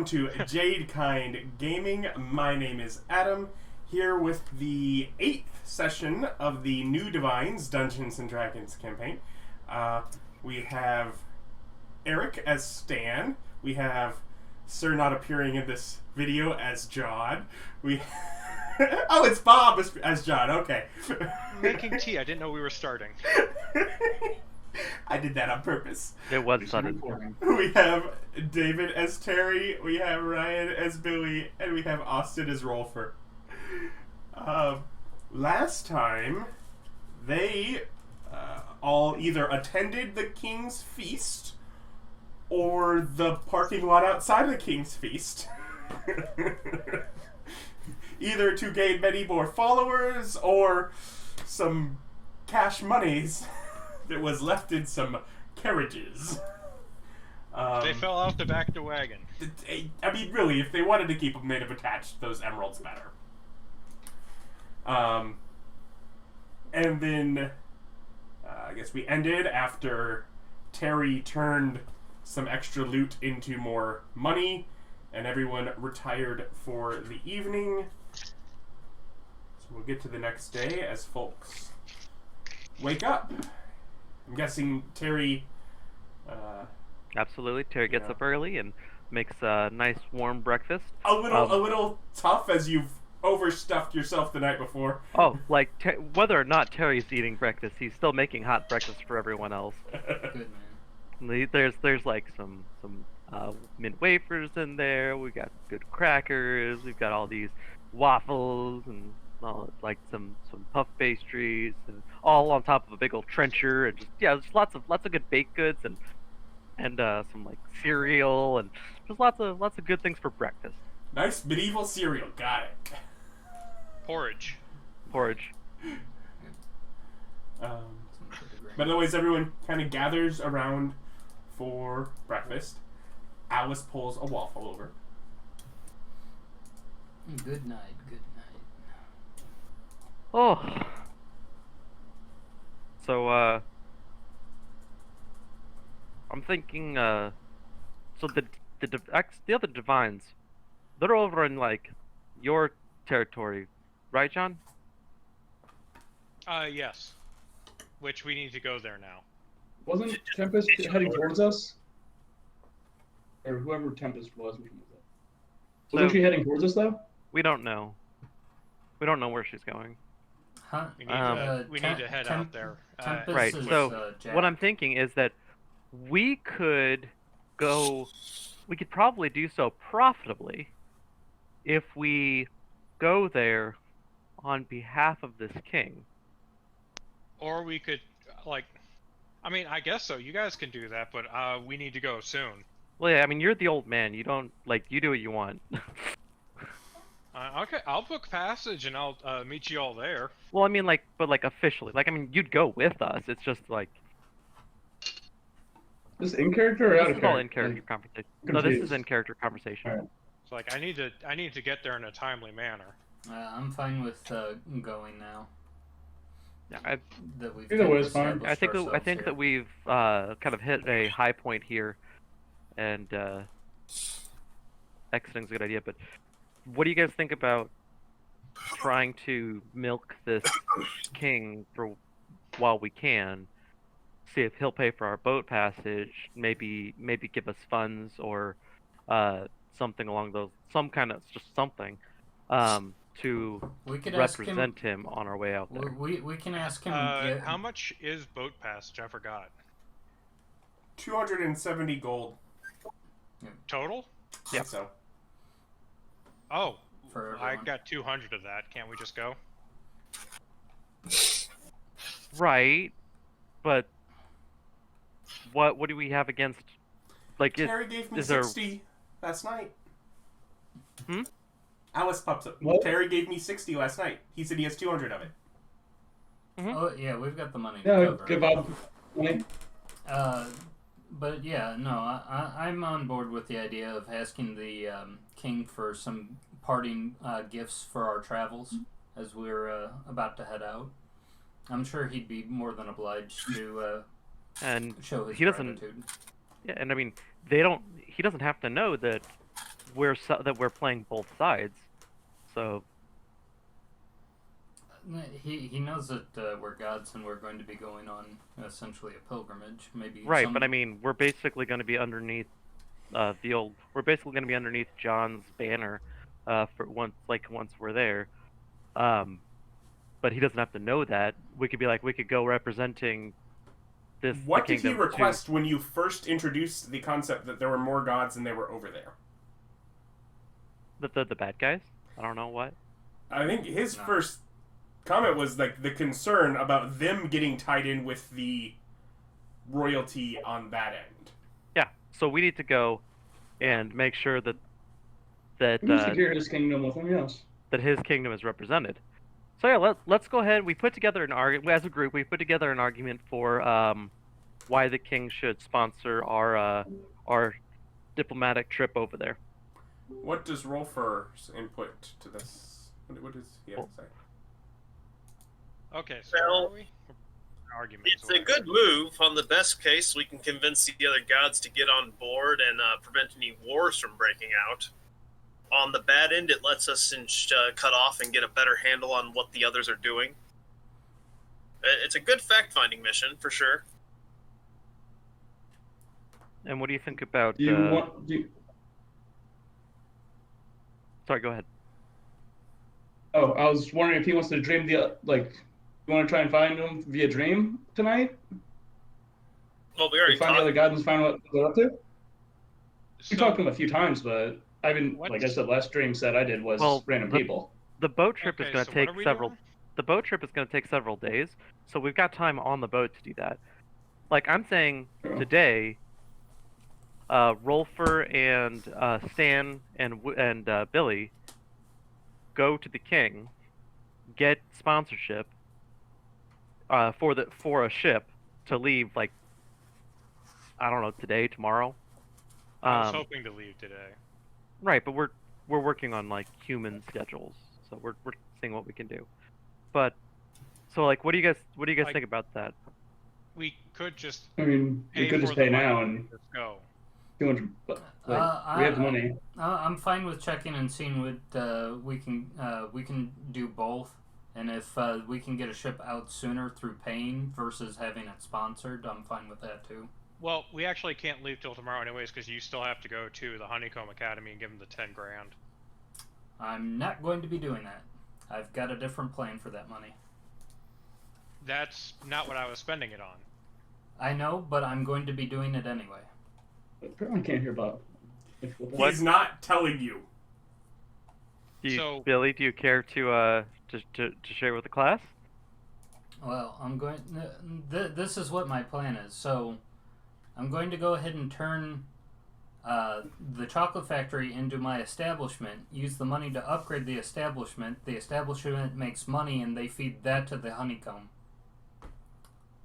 to Jadekind Gaming. My name is Adam, here with the 8th session of the New Divines Dungeons & Dragons campaign. We have Eric as Stan. We have Sir not appearing in this video as John. We oh, it's Bob as John, okay. Making tea, I didn't know we were starting. I did that on purpose. It was sudden. We have David as Terry, we have Ryan as Billy, and we have Austin as Rolfur. Last time, they all either attended the King's Feast or the parking lot outside the King's Feast. Either to gain many more followers or some cash monies that was left in some carriages. They fell out the back of the wagon. I mean, really, if they wanted to keep them, they'd have attached those emeralds better. And then, I guess we ended after Terry turned some extra loot into more money, and everyone retired for the evening. So we'll get to the next day as folks wake up. I'm guessing Terry... Absolutely. Terry gets up early and makes a nice warm breakfast. A little tough as you've overstuffed yourself the night before. Oh, like whether or not Terry's eating breakfast, he's still making hot breakfast for everyone else. Good man. There's like some mint wafers in there. We got good crackers. We've got all these waffles and all, like some puff pastries, and all on top of a big old trencher, and just there's lots of good baked goods and some like cereal, and just lots of good things for breakfast. Nice medieval cereal, got it. Porridge. But otherwise, everyone kind of gathers around for breakfast. Alice pulls a waffle over. Good night. Oh. So, I'm thinking, so the other divines, they're over in, like, your territory, right, John? Yes. Which we need to go there now. Wasn't Tempest heading towards us? Or whoever Tempest was. Wasn't she heading towards us, though? We don't know. We don't know where she's going. Huh? We need to head out there. Right, so what I'm thinking is that we could probably do so profitably if we go there on behalf of this king. Or we could, I guess so. You guys can do that, but we need to go soon. Well, yeah, I mean, you're the old man. You don't, you do what you want. Okay, I'll book passage and I'll meet you all there. Well, I mean, but officially. You'd go with us. It's just, This in character or out of character? This is all in character conversation. No, this is in character conversation. Right. So, I need to get there in a timely manner. I'm fine with going now. Yeah, either way is fine. I think that we've kind of hit a high point here, and exiting's a good idea. But what do you guys think about trying to milk this king for while we can? See if he'll pay for our boat passage. Maybe give us funds or something along those, something to represent him on our way out there. We can ask him. How much is boat passage? I forgot. 270 gold. Total? Yeah. So. Oh, I got 200 of that. Can't we just go? Right, but what do we have against? Terry gave me 60 last night. Alice pops up. What? Terry gave me 60 last night. He said he has 200 of it. Oh yeah, we've got the money. Yeah, give up money. But yeah, no, I'm on board with the idea of asking the king for some parting gifts for our travels as we're about to head out. I'm sure he'd be more than obliged to and show his he doesn't. gratitude. Yeah, and I mean, he doesn't have to know that we're playing both sides. So he knows that we're gods and we're going to be going on essentially a pilgrimage. Maybe right, but I mean, we're basically going to be underneath we're basically going to be underneath John's banner for once we're there. But he doesn't have to know that. We could go representing this. What the did he kingdom request when you first introduced the concept that there were more gods and they were over there? The bad guys? I don't know what. I think his first comment was like the concern about them getting tied in with the royalty on that end. Yeah, so we need to go and make sure that We need to secure his kingdom with him, yes. that his kingdom is represented. So yeah, let's go ahead. We put together an argument as a group. We put together an argument for why the king should sponsor our diplomatic trip over there. What does Rolfur's input to this? What does he have to say? Okay, so Well, where are we? Arguments. It's a good move. On the best case, we can convince the other gods to get on board and prevent any wars from breaking out. On the bad end, it lets us cut off and get a better handle on what the others are doing. It's a good fact-finding mission, for sure. And what do you think about? Sorry, go ahead. Oh, I was wondering if he wants to dream you want to try and find him via dream tonight? Well, we already Find the other gods and find what they're up to? So, We talked to him a few times, but I haven't, like I said, last dream set I did was random people. The boat trip is Okay, going so to what take are we several. doing? The boat trip is going to take several days, so we've got time on the boat to do that. Like I'm saying, today, Rolfur and Stan and Billy go to the king, get sponsorship for a ship to leave, like, I don't know, today, tomorrow. I was hoping to leave today. Right, but we're working on like human schedules, so we're seeing what we can do. But so like, what do you guys Like- think about that? We could just I mean, we pay could for just the pay money now and and just go. 200. We have the money. I'm fine with checking and seeing what we can do both, and if we can get a ship out sooner through paying versus having it sponsored, I'm fine with that too. Well, we actually can't leave till tomorrow anyways, because you still have to go to the Honeycomb Academy and give them the 10 grand. I'm not going to be doing that. I've got a different plan for that money. That's not what I was spending it on. I know, but I'm going to be doing it anyway. Apparently can't hear Bob. He's not telling you. Billy, do you care to share with the class? Well, I'm going. This is what my plan is. So, I'm going to go ahead and turn the chocolate factory into my establishment. Use the money to upgrade the establishment. The establishment makes money, and they feed that to the honeycomb.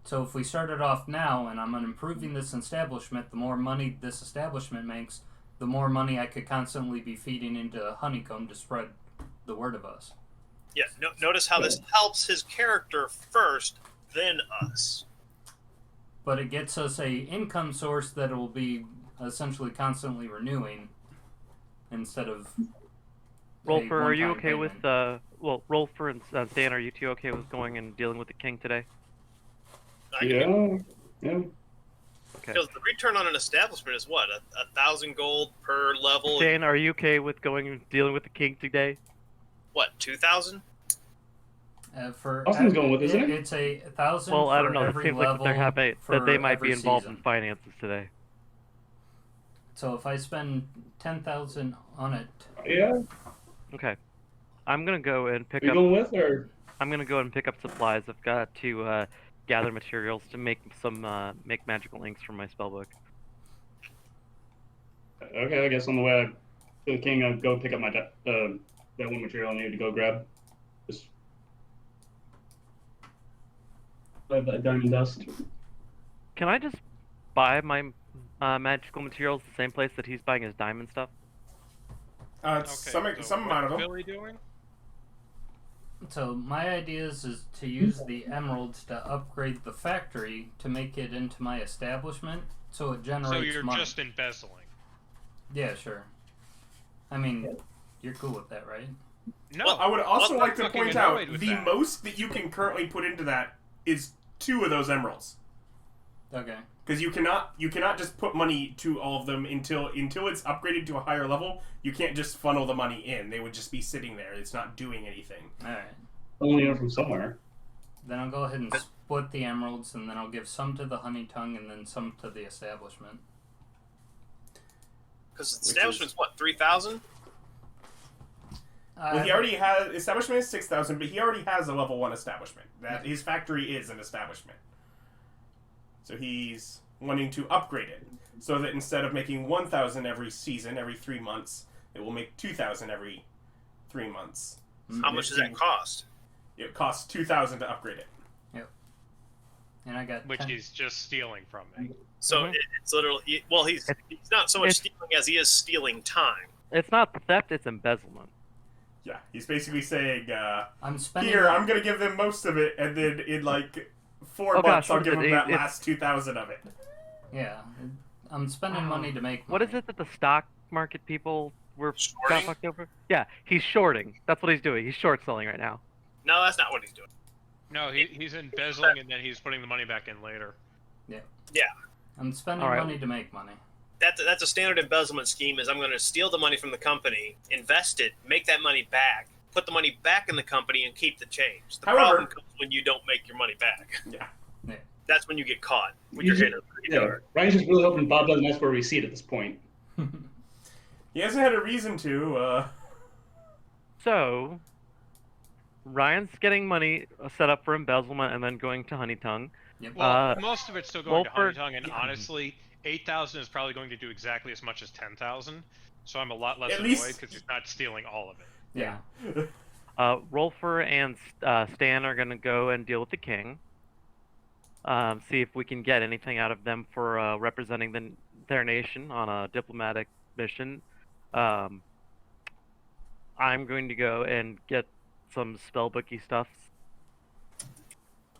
So if we started off now, and I'm improving this establishment, the more money this establishment makes, the more money I could constantly be feeding into honeycomb to spread the word of us. Yeah, notice how this helps his character first, then us. But it gets us a income source that will be essentially constantly renewing instead of Rolfur, a are you one-time okay payment. with Rolfur and Stan, are you two okay with going and dealing with the king today? Yeah. Okay. Because the return on an establishment is what, 1,000 gold per level? Stan, are you okay with going and dealing with the king today? What, 2,000? Austin's going with, isn't it? It's 1,000 Well, for I don't know. It every seems like level that they might for be every involved season. in finances today. So if I spend 10,000 on it, Yeah. Okay. I'm gonna go and pick Are you up. going with, or? I'm gonna go and pick up supplies. I've got to gather materials to make make magical inks for my spellbook. Okay, I guess on the way to the king, I'll go pick up my that one material I need to go grab. Just that diamond dust. Can I just buy my magical materials the same place that he's buying his diamond stuff? Okay, Some so amount of what's them. Billy doing? so my idea is to use the emeralds to upgrade the factory to make it into my establishment, so it generates So you're money. just embezzling. Yeah, sure. I mean, you're cool with that, right? No. I would also I'm like to fucking point out annoyed with the that. most that you can currently put into that is 2 of those emeralds. Okay. Because you cannot just put money to all of them until it's upgraded to a higher level. You can't just funnel the money in. They would just be sitting there. It's not doing anything. Alright. Only in from somewhere. Then I'll go ahead and split the emeralds, and then I'll give some to the honey tongue and then some to the establishment. Because establishment's what, 3,000? Well, he already has establishment is 6,000, but he already has a level 1 establishment. That his factory is an establishment. So he's wanting to upgrade it so that instead of making 1,000 every season, every 3 months, it will make 2,000 every 3 months. How much does that cost? It costs 2,000 to upgrade it. Yep. And I got Which 10. he's just stealing from me. So it's literally, well, he's not so much stealing as he is stealing time. It's not theft, it's embezzlement. Yeah, he's basically saying, I'm spending. here, I'm going to give them most of it, and then in like 4 months, I'll give them that last 2,000 of it. Yeah, I'm spending money to make money. What is it that the stock market people were got Shorting? fucked over? Yeah, he's shorting. That's what he's doing. He's short selling right now. No, that's not what he's doing. No, he's embezzling and then he's putting the money back in later. Yeah. Yeah. I'm spending Alright. money to make money. That's a standard embezzlement scheme. Is I'm going to steal the money from the company, invest it, make that money back, put the money back in the company, and keep the change. The However- problem comes when you don't make your money back. Yeah. That's when you get caught with You your just- hand up. Yeah, Ryan's just really hoping Bob doesn't ask for a receipt at this point. He hasn't had a reason to. So, Ryan's getting money set up for embezzlement and then going to Honey Tongue. Yep. Well, most of it's still going to Rolfur- Honey Tongue, and honestly, 8,000 is probably going to do exactly as much as 10,000. So I'm a lot less At annoyed least- because he's not stealing all of it. Yeah. Rolfur and Stan are going to go and deal with the king. See if we can get anything out of them for representing their nation on a diplomatic mission. I'm going to go and get some spellbooky stuff.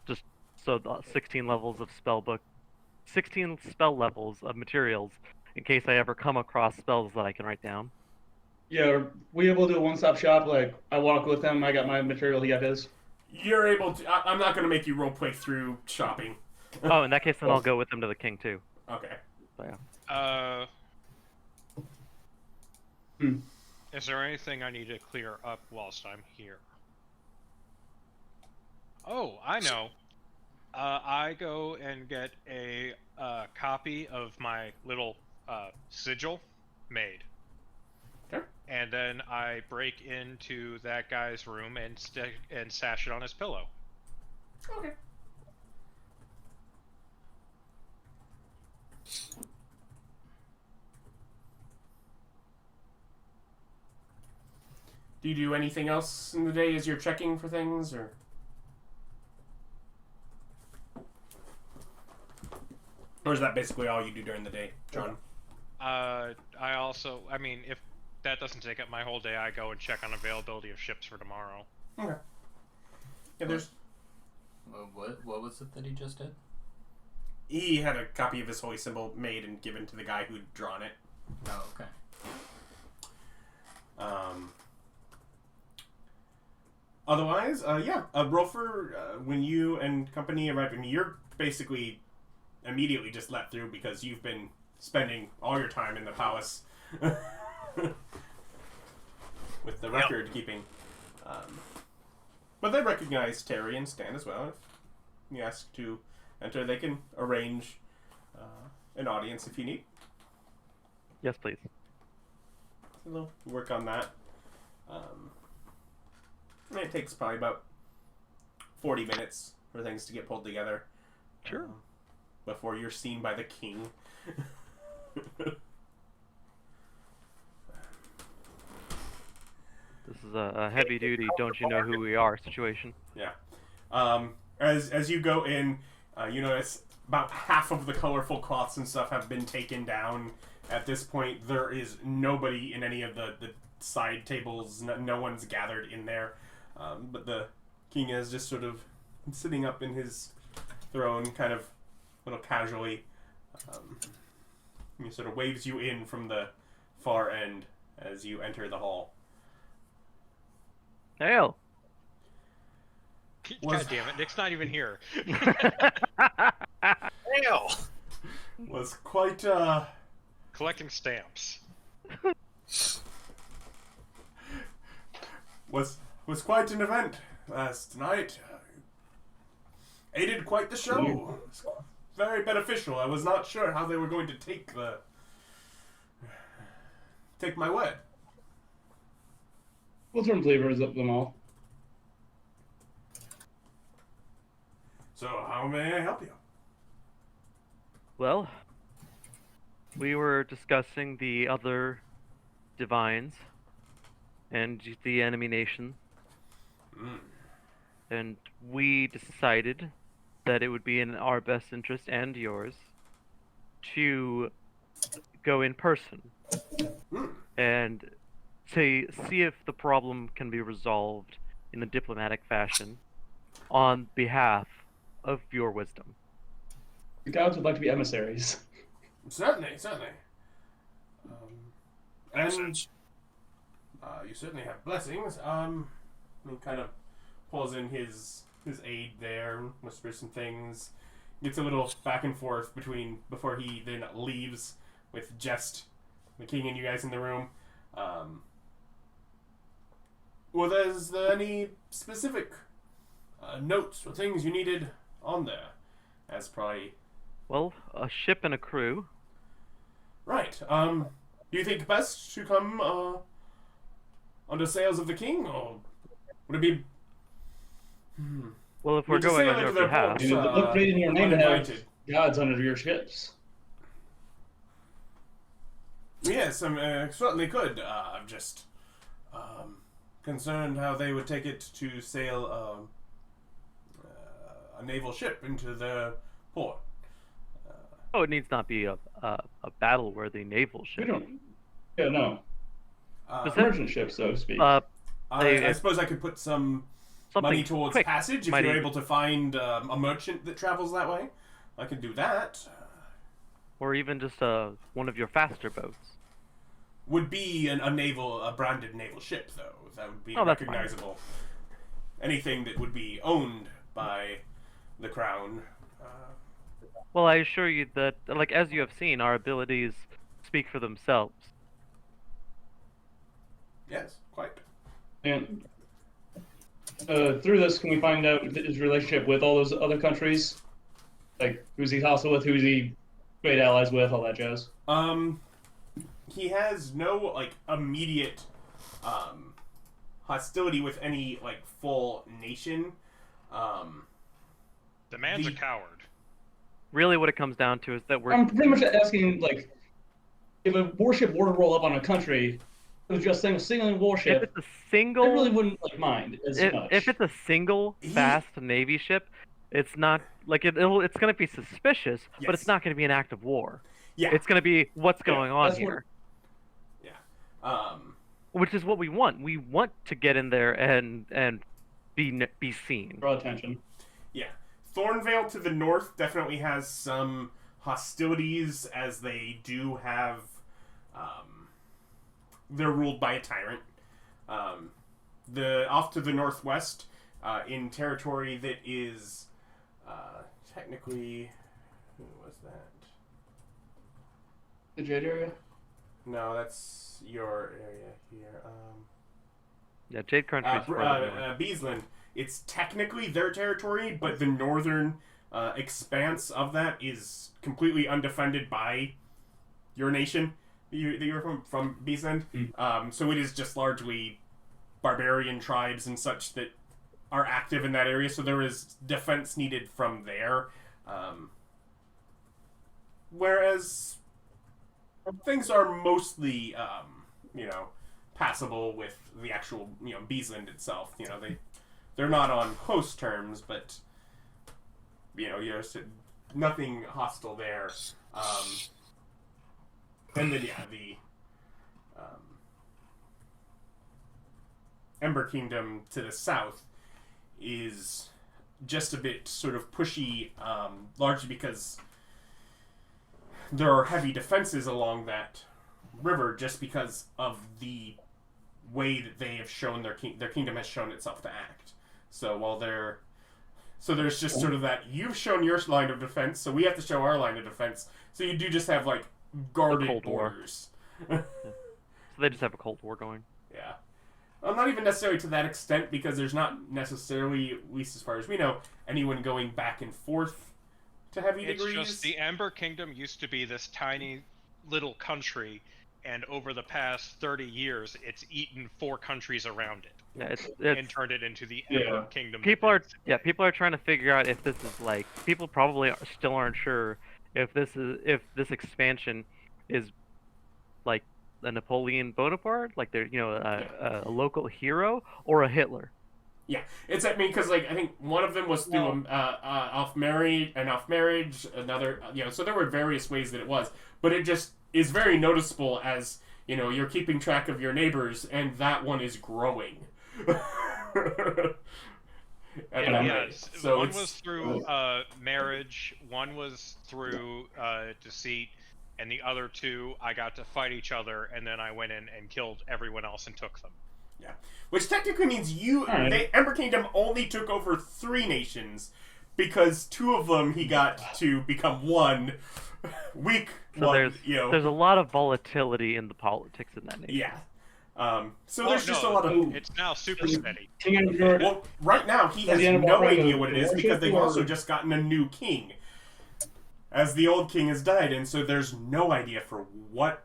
Just so the 16 levels of spellbook, 16 spell levels of materials in case I ever come across spells that I can write down. Yeah, are we able to do a one-stop shop? Like, I walk with him, I got my material, he got his. You're able to. I'm not going to make you roleplay through shopping. Oh, in that case, then I'll go with them to the king too. Okay. Is there anything I need to clear up whilst I'm here? Oh, I know. I go and get a copy of my little sigil made. Okay. And then I break into that guy's room and sash it on his pillow. Okay. Do you do anything else in the day as you're checking for things, or is that basically all you do during the day, John? I mean, if that doesn't take up my whole day, I go and check on availability of ships for tomorrow. Okay. Yeah, there's. What was it that he just did? He had a copy of his holy symbol made and given to the guy who'd drawn it. Oh, okay. Otherwise, Rolfur, when you and company arrive, I mean, you're basically immediately just let through because you've been spending all your time in the palace with the record keeping. But they recognize Terry and Stan as well. If you ask to enter, they can arrange an audience if you need. Yes, please. So they'll work on that. I mean, it takes probably about 40 minutes for things to get pulled together. Sure. Before you're seen by the king. This is a heavy duty, don't you know who we are situation. Yeah. As you go in, you notice about half of the colorful cloths and stuff have been taken down. At this point, there is nobody in any of the side tables. No one's gathered in there. But the king is just sort of sitting up in his throne, kind of a little casually. He sort of waves you in from the far end as you enter the hall. Hail. God damn it, Nick's not even here. Hail! Was quite Collecting stamps. was quite an event last night. Aided quite the show. It was very beneficial. I was not sure how they were going to take my word. We'll turn flavors up them all. So how may I help you? Well, we were discussing the other divines and the enemy nation, and we decided that it would be in our best interest and yours to go in person and to see if the problem can be resolved in a diplomatic fashion on behalf of your wisdom. The gods would like to be emissaries. Certainly. And you certainly have blessings. He kind of pulls in his aide there, whispers some things, gets a little back and forth before he then leaves with just the king and you guys in the room. Well, is there any specific notes or things you needed on there? As probably... Well, a ship and a crew. Right. Do you think best to come under sails of the king, or would it be... Well, if we're going on your behalf... It would look great in your name to have gods under your ships. Yes, certainly could. I'm just concerned how they would take it to sail a naval ship into their port. Oh, it needs not be a battle-worthy naval ship. We don't... Yeah, no. Merchant ship, so to speak. I suppose I could put some money towards quick, passage if you're able to find a merchant that travels that way. I could do that. Or even just one of your faster boats. Would be a branded naval ship, though. That would be that's recognizable. Anything that would be owned by the crown. Well, I assure you that, like, as you have seen, our abilities speak for themselves. Yes, quite. And through this, can we find out his relationship with all those other countries? Like, who's he hostile with, who's he great allies with, all that jazz? He has no, immediate, hostility with any, full nation. The man's a coward. Really, what it comes down to is that we're... I'm pretty much asking, if a warship were to roll up on a country, it was just a single warship, if it's a single... I really wouldn't, mind as much. If it's a single, fast Navy ship, it's not... it's going to be suspicious, but it's not going to be an act of war. Yeah. It's going to be, what's going on here? Which is what we want. We want to get in there and be seen. Draw attention. Yeah. Thornvale to the north definitely has some hostilities, as they do have... they're ruled by a tyrant. Off to the northwest, in territory that is technically... Who was that? The Jade area? No, that's your area here. Yeah, Jade Country's Beesland. It's technically their territory, but the northern expanse of that is completely undefended by your nation that you're from Beesland. So it is just largely barbarian tribes and such that are active in that area. So there is defense needed from there. Whereas things are mostly, passable with the actual, Beesland itself. They're not on host terms, but, you're nothing hostile there. And then, the Ember Kingdom to the south is just a bit sort of pushy, largely because there are heavy defenses along that river just because of the way that they have shown their kingdom has shown itself to act. So while there's just sort of that you've shown your line of defense, so we have to show our line of defense. So you do just have like guarded Cold War. borders. So they just have a Cold War going. Yeah. Well, not even necessarily to that extent, because there's not necessarily, at least as far as we know, anyone going back and forth to heavy It's degrees. just the Ember Kingdom used to be this tiny little country, and over the past 30 years, it's eaten 4 countries around it. Yeah, it's and turned it into the Ember Yeah. Kingdom. people are trying to figure out if this is like people probably still aren't sure if this expansion is like a Napoleon Bonaparte, like they're a local hero or a Hitler. Yeah, it's because like I think one of them was through off marriage, another so there were various ways that it was, but it just is very noticeable as you're keeping track of your neighbors, and that one is growing. So one was through marriage, one was through deceit, and the other 2 I got to fight each other, and then I went in and killed everyone else and took them. Yeah, which technically means Ember Kingdom only took over 3 nations, because 2 of them he got to become one weak. So there's a lot of volatility in the politics in that nation. Yeah. So there's just a lot of. It's now super steady. Well, right now he has no idea what it is, because they've also just gotten a new king, as the old king has died, and so there's no idea for what.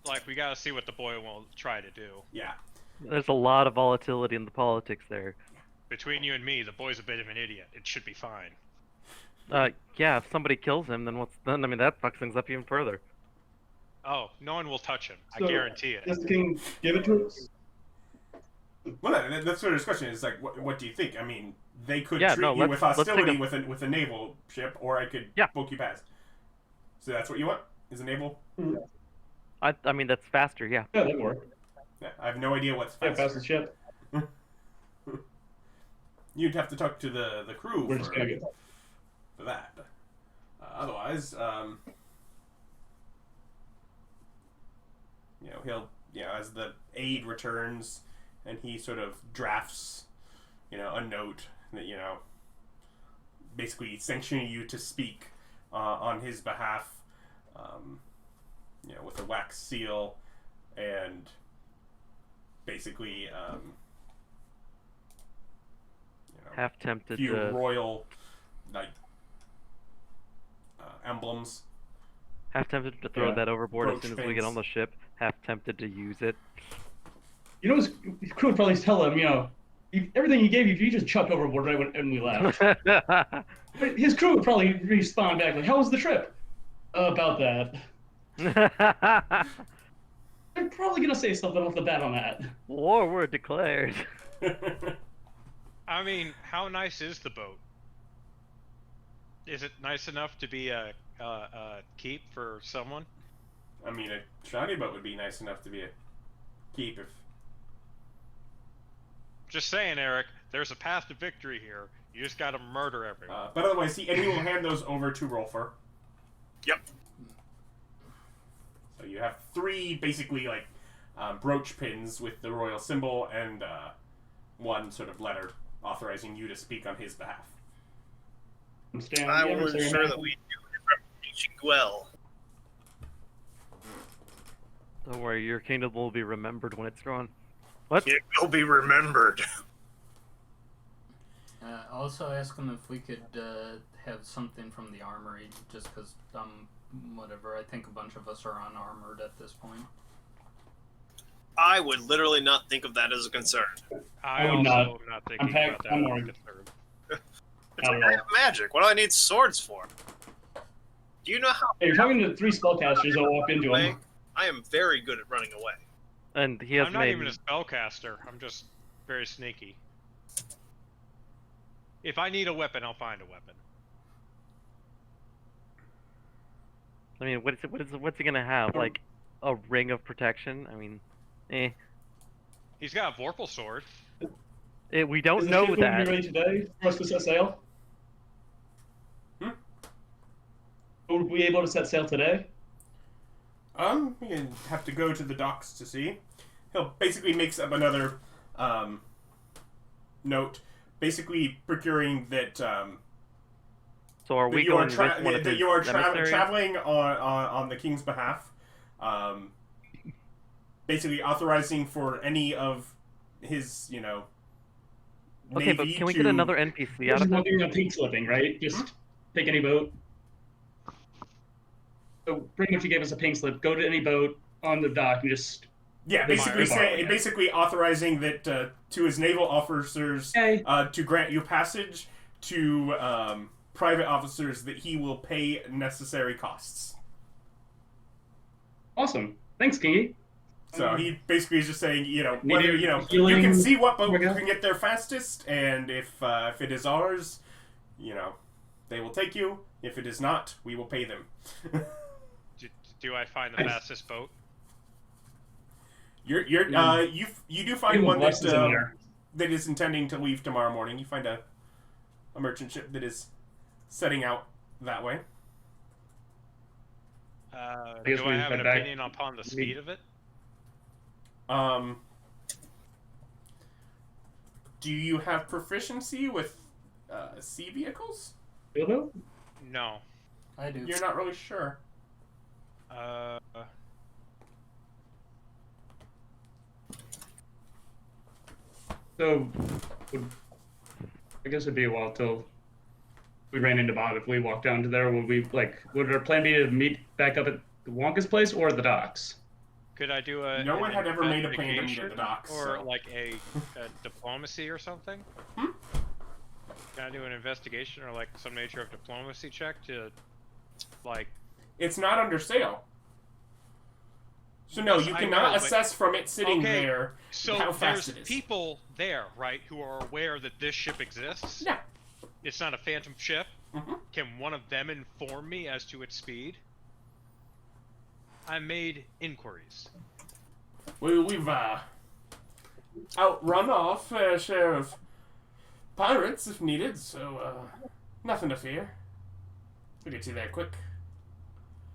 Like, we gotta see what the boy will try to do. Yeah. There's a lot of volatility in the politics there. Between you and me, the boy's a bit of an idiot. It should be fine. Yeah, if somebody kills him, then I mean, that fucks things up even further. Oh, no one will touch him. So, I guarantee it. Does the king give it to us? Well, that's sort of his question. Is like, what do you think? I mean, they could treat you with let's hostility take with a naval ship, or I could poke you past. So that's what you want? Is a naval? I mean, that's faster, yeah. Yeah, that'd work. Yeah, I have no idea what's Yeah, faster. fastest ship. You'd have to talk to the crew We're just gonna get. for that. Otherwise, he'll, as the aid returns, and he sort of drafts, a note that, basically sanctioning you to speak on his behalf, with a wax seal, and basically, Half tempted few to royal, emblems. half tempted to throw that overboard as Brooch soon as we get pins. on the ship. Half tempted to use it. His crew would probably tell him, everything he gave you, you just chucked overboard right when we left. But his crew would probably respond back like, "How was the trip?" About that. I'm probably gonna say something off the bat on that. War were declared. I mean, how nice is the boat? Is it nice enough to be a keep for someone? I mean, a shiny boat would be nice enough to be a keep if. Just saying, Eric. There's a path to victory here. You just gotta murder everyone. But otherwise, he will hand those over to Rolfur. Yep. So you have 3 basically brooch pins with the royal symbol, and 1 sort of letter authorizing you to speak on his behalf. I will ensure that we do his reputation well. Don't worry, your kingdom will be remembered when it's gone. What? It will be remembered. Also ask them if we could have something from the armory, just because, whatever, I think a bunch of us are unarmored at this point. I would literally not think of that as a concern. I would also not. am not thinking about that. I'm as a worried. concern. It's Not a at all. kind of magic. What do I need swords for? Do you know how Hey, you're talking to 3 spellcasters that walk into away? him. I am very good at running away. And he has I'm not made. even a spellcaster. I'm just very sneaky. If I need a weapon, I'll find a weapon. I mean, what's he gonna have? Like a ring of protection? I mean, He's got a Vorpal sword. We don't Is the know ship going to that. be ready today for us to set sail? Are we able to set sail today? You have to go to the docks to see. He'll basically makes up another note, basically procuring that. So are we going with one of that his you are emissaries? traveling on the king's behalf. Basically authorizing for any of his, Okay, but can we get another NPC out of him? Just pink slipping, right? Just take any boat. So pretty much he gave us a pink slip. Go to any boat on the dock and just... Yeah, basically authorizing that to his naval officers to grant you passage, to private officers that he will pay necessary costs. Awesome. Thanks, Kingy. So he basically is just saying, whether you can see what boat can get there fastest, and if it is ours, they will take you. If it is not, we will pay them. Do I find the fastest boat? You do find one that is intending to leave tomorrow morning. You find a merchant ship that is setting out that way. Do I have an opinion upon the speed of it? Do you have proficiency with sea vehicles? No. I do. You're not really sure. So, I guess it'd be a while till we ran into Bob. If we walked down to there, would our plan be to meet back up at Wonka's place or the docks? Could I do No one had ever made a plan to meet at the docks. Or so. like a diplomacy or something? Can I do an investigation or like some nature of diplomacy check to, like... It's not under sail. So no, you cannot assess from it sitting there how fast it is. So there's people there, right, who are aware that this ship exists? Yeah. It's not a phantom ship? Mm-hmm. Can one of them inform me as to its speed? I made inquiries. We've outrun our fair share of pirates if needed, so nothing to fear. We'll get you there quick.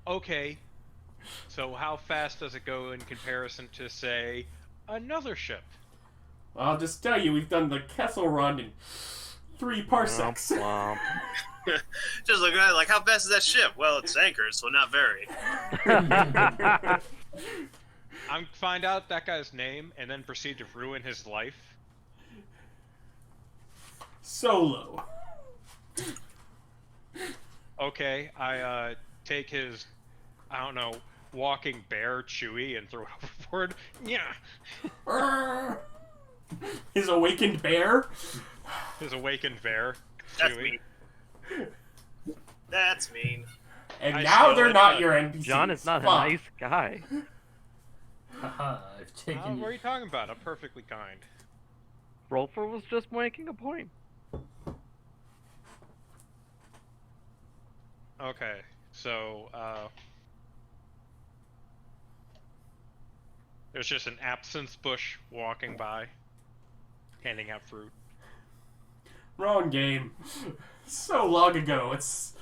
Okay. So how fast does it go in comparison to, say, another ship? I'll just tell you, we've done the Kessel run in 3 parsecs. Just look at it like, how fast is that ship? Well, it's anchored, so not very. I'm find out that guy's name and then proceed to ruin his life. Solo. Okay, I take his, I don't know, walking bear Chewy and throw it overboard. Yeah. His awakened bear. His awakened bear. That's Chewy. mean. That's mean. And now they're not your NPCs. John is not a nice guy. I've taken What are you talking about? I'm perfectly kind. Rolfur was just making a point. Okay, so, there's just an absinthe bush walking by, handing out fruit. Wrong game. So long ago. It's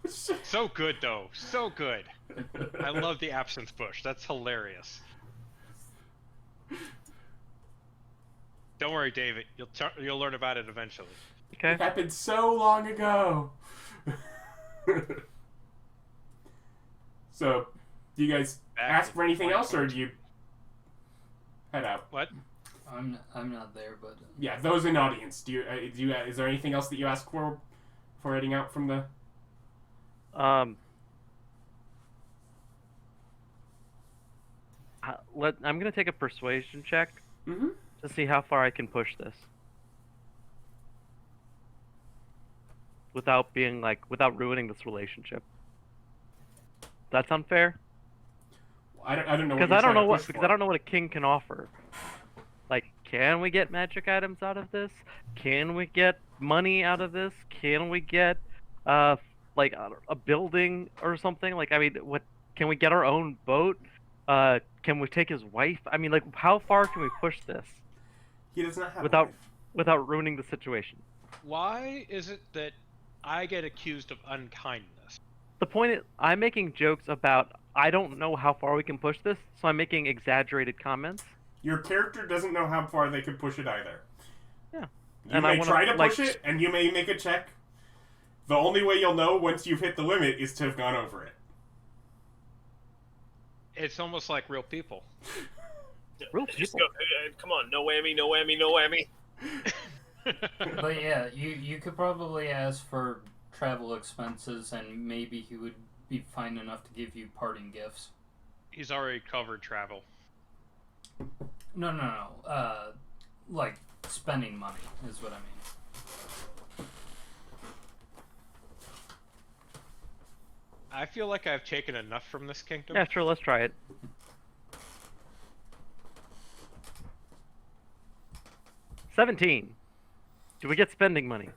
just... So good, though. So good. I love the absinthe bush. That's hilarious. Don't worry, David. You'll learn about it eventually. Okay. It happened so long ago. So, do you guys ask for anything else, or do you head out? What? I'm not there, but Yeah, those in audience. Is there anything else that you ask for before heading out from the? I'm gonna take a persuasion check to see how far I can push this without ruining this relationship. That's unfair. I don't know. Because I don't know what a king can offer. Like, can we get magic items out of this? Can we get money out of this? Can we get like a building or something? Like, I mean, what? Can we get our own boat? Can we take his wife? I mean, like, how far can we push this? He does not have without ruining the situation. Why is it that I get accused of unkindness? The point is, I'm making jokes about I don't know how far we can push this, so I'm making exaggerated comments. Your character doesn't know how far they could push it either. Yeah. You may try to push it, and you may make a check. The only way you'll know once you've hit the limit is to have gone over it. It's almost like real people. Real Just people. go, come on, no whammy, no whammy, no whammy. But yeah, you could probably ask for travel expenses, and maybe he would be fine enough to give you parting gifts. He's already covered travel. No. Like spending money is what I mean. I feel like I've taken enough from this kingdom. Yeah, sure, let's try it. $17. Do we get spending money?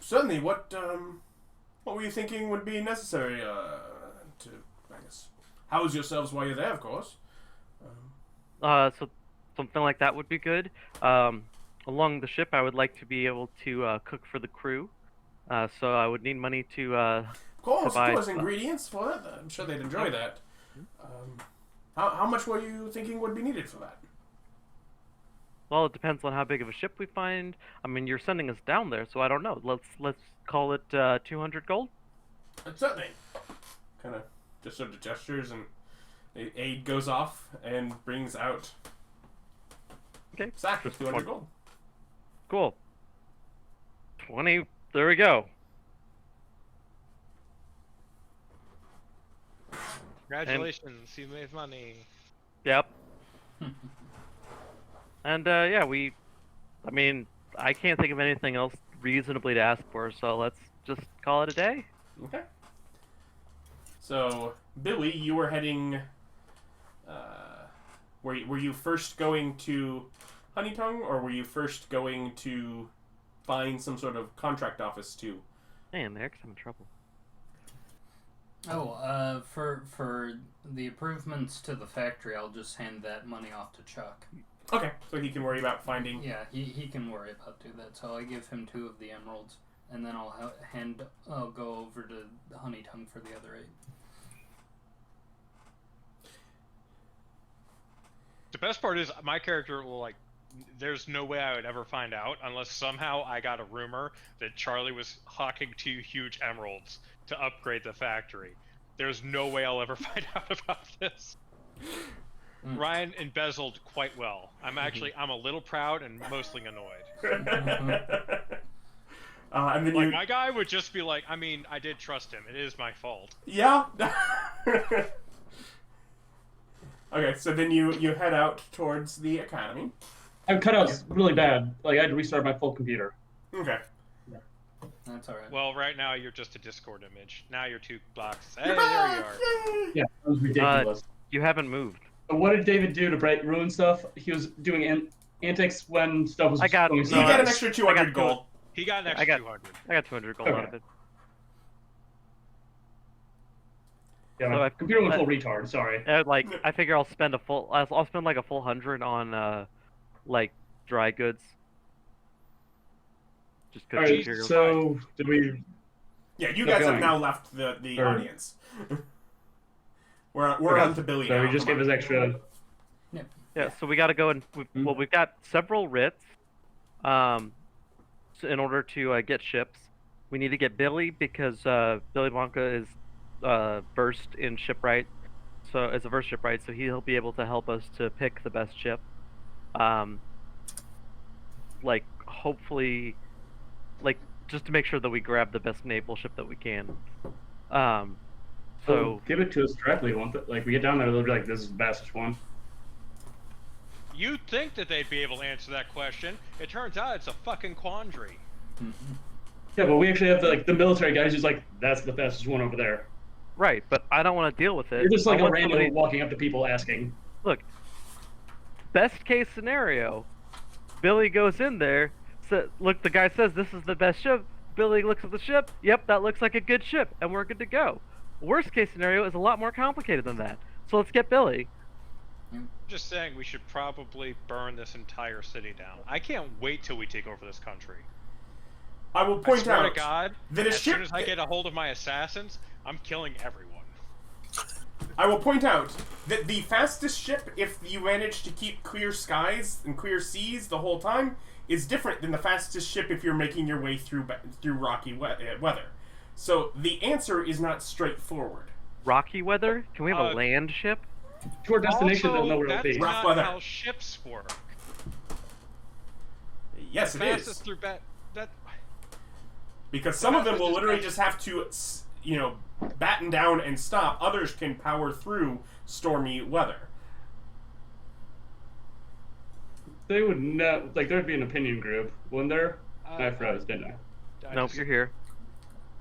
Certainly. What were you thinking would be necessary, to, I guess, house yourselves while you're there, of course? So something like that would be good. Along the ship, I would like to be able to cook for the crew. So I would need money to Of course, stuff. ingredients for it. I'm sure they'd enjoy that. How much were you thinking would be needed for that? Well, it depends on how big of a ship we find. I mean, you're sending us down there, so I don't know. Let's call it 200 gold. Certainly. Kind of just sort of gestures, and the aide goes off and brings out sack with 200 gold. Cool. 20. There we go. Congratulations, you made money. Yep. And yeah, I mean, I can't think of anything else reasonably to ask for, so let's just call it a day. Okay. So, Billy, you were heading. Were you first going to Honeytongue, or were you first going to find some sort of contract office too? Man, Eric's having trouble. Oh, for the improvements to the factory, I'll just hand that money off to Chuck. Okay, so he can worry about finding. Yeah, he can worry about that. So I give him 2 of the emeralds, and then I'll go over to Honeytongue for the other 8. The best part is my character will there's no way I would ever find out unless somehow I got a rumor that Charlie was hawking 2 huge emeralds to upgrade the factory. There's no way I'll ever find out about this. Ryan embezzled quite well. I'm a little proud and mostly annoyed. And then my guy would just be like, I mean, I did trust him. It is my fault. Yeah. Okay, so then you head out towards the academy. I'm cut out really bad. Like, I had to restart my full computer. Okay. That's alright. Well, right now you're just a Discord image. Now you're 2 blocks. Hey, You're there back! you are. Yay! Yeah, that was ridiculous. You haven't moved. But what did David do to ruin stuff? He was doing antics when stuff was I got- going You No, get south. an extra 200 gold. He got an extra I got 200. I got 200 gold out of it. Yeah, So my I- computer went full retard. Sorry. I figure I'll spend I'll spend like a full 100 on like dry goods. Just All cause right. materials. So did we? Yeah, you Keep guys have going. now left the Or- audience. We're Okay. on to Billy So now. we just gave us extra. Yeah, so we got to go and we've got several writs. So in order to get ships, we need to get Billy because Billy Bonka is versed in shipwright, so as a versed shipwright, so he'll be able to help us to pick the best ship. Like hopefully, like just to make sure that we grab the best naval ship that we can. So give it to us directly. Won't it? Like we get down there, they'll be like, "This is the fastest one." You'd think that they'd be able to answer that question. It turns out it's a fucking quandary. Yeah, but we actually have the military guys who's like, "That's the fastest one over there." right, but I don't want to deal with it. You're just like I a want random somebody- walking up to people asking. Look, best case scenario, Billy goes in there. Look, the guy says this is the best ship. Billy looks at the ship. Yep, that looks like a good ship, and we're good to go. Worst case scenario is a lot more complicated than that. So let's get Billy. Just saying, we should probably burn this entire city down. I can't wait till we take over this country. I will point swear out to God, that a as ship. soon as I get a hold of my assassins, I'm killing everyone. I will point out that the fastest ship, if you manage to keep clear skies and clear seas the whole time, is different than the fastest ship if you're making your way through rocky weather. So the answer is not straightforward. Rocky weather? Can we have a land ship? To our destination, Also, they'll know where it'll that's be. Rough not weather. how ships work. Yes, The it fastest is. through that. Because some of them will fastest literally is just have to, batten down and stop. Others can power through stormy weather. They would not, like, there'd be an opinion group, wouldn't there? I froze, didn't I? Nope, you're here.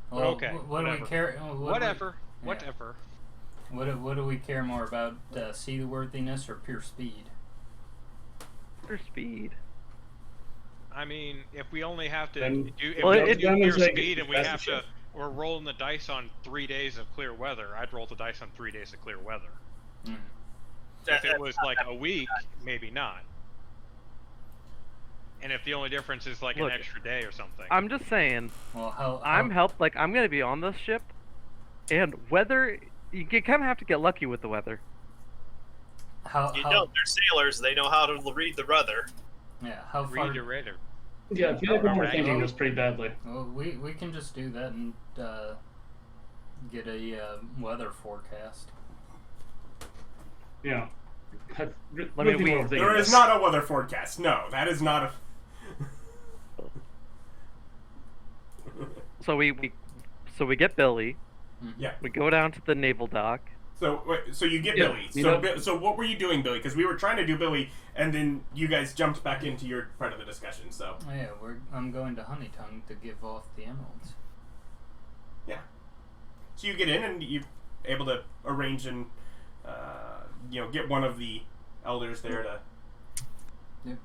Well, Okay, What do we care? Whatever. What do we care more about? Seaworthiness or pure speed? Pure speed. I mean, if we only have to Then- do, if Well, we it- do then pure it's like speed and we that's have the to, ship. we're rolling the dice on 3 days of clear weather. I'd roll the dice on 3 days of clear weather. Mm. If it was like a week, maybe not. And if the only difference is like Look, an extra day or something. I'm just saying, Well, I'm gonna be on this ship, and weather, you kind of have to get lucky with the weather. You don't. They're sailors. They know how to read the weather. Yeah, how far? Read your radar. Yeah, I feel like we're thinking Right. this pretty badly. Well, we can just do that and get a weather forecast. Yeah. Let me- There is not a weather forecast. No, that is not a... So we get Billy. Yeah. We go down to the naval dock. So you get Yeah, Billy. you So know- so what were you doing, Billy? Because we were trying to do Billy, and then you guys jumped back into your part of the discussion. So Oh, yeah, I'm going to Honeytongue to give off the emeralds. yeah. So you get in, and you're able to arrange and get one of the elders there to. Yep.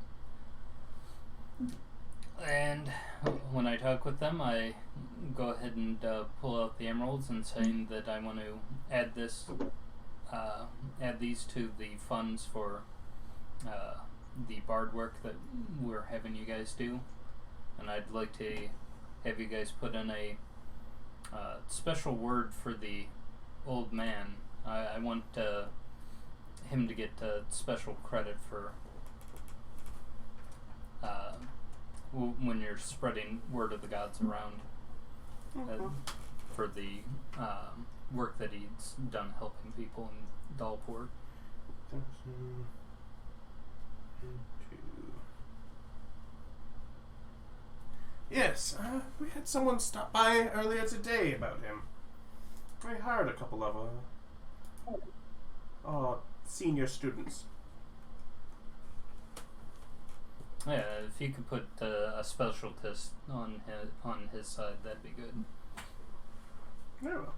And when I talk with them, I go ahead and pull out the emeralds and saying that I want to add these to the funds for the bard work that we're having you guys do, and I'd like to have you guys put in a special word for the old man. I want him to get special credit for when you're spreading word of the gods around for the work that he's done helping people in Dalport. Yes, we had someone stop by earlier today about him. I hired a couple of senior students. Yeah, if you could put a specialist on his side, that'd be good. Very well.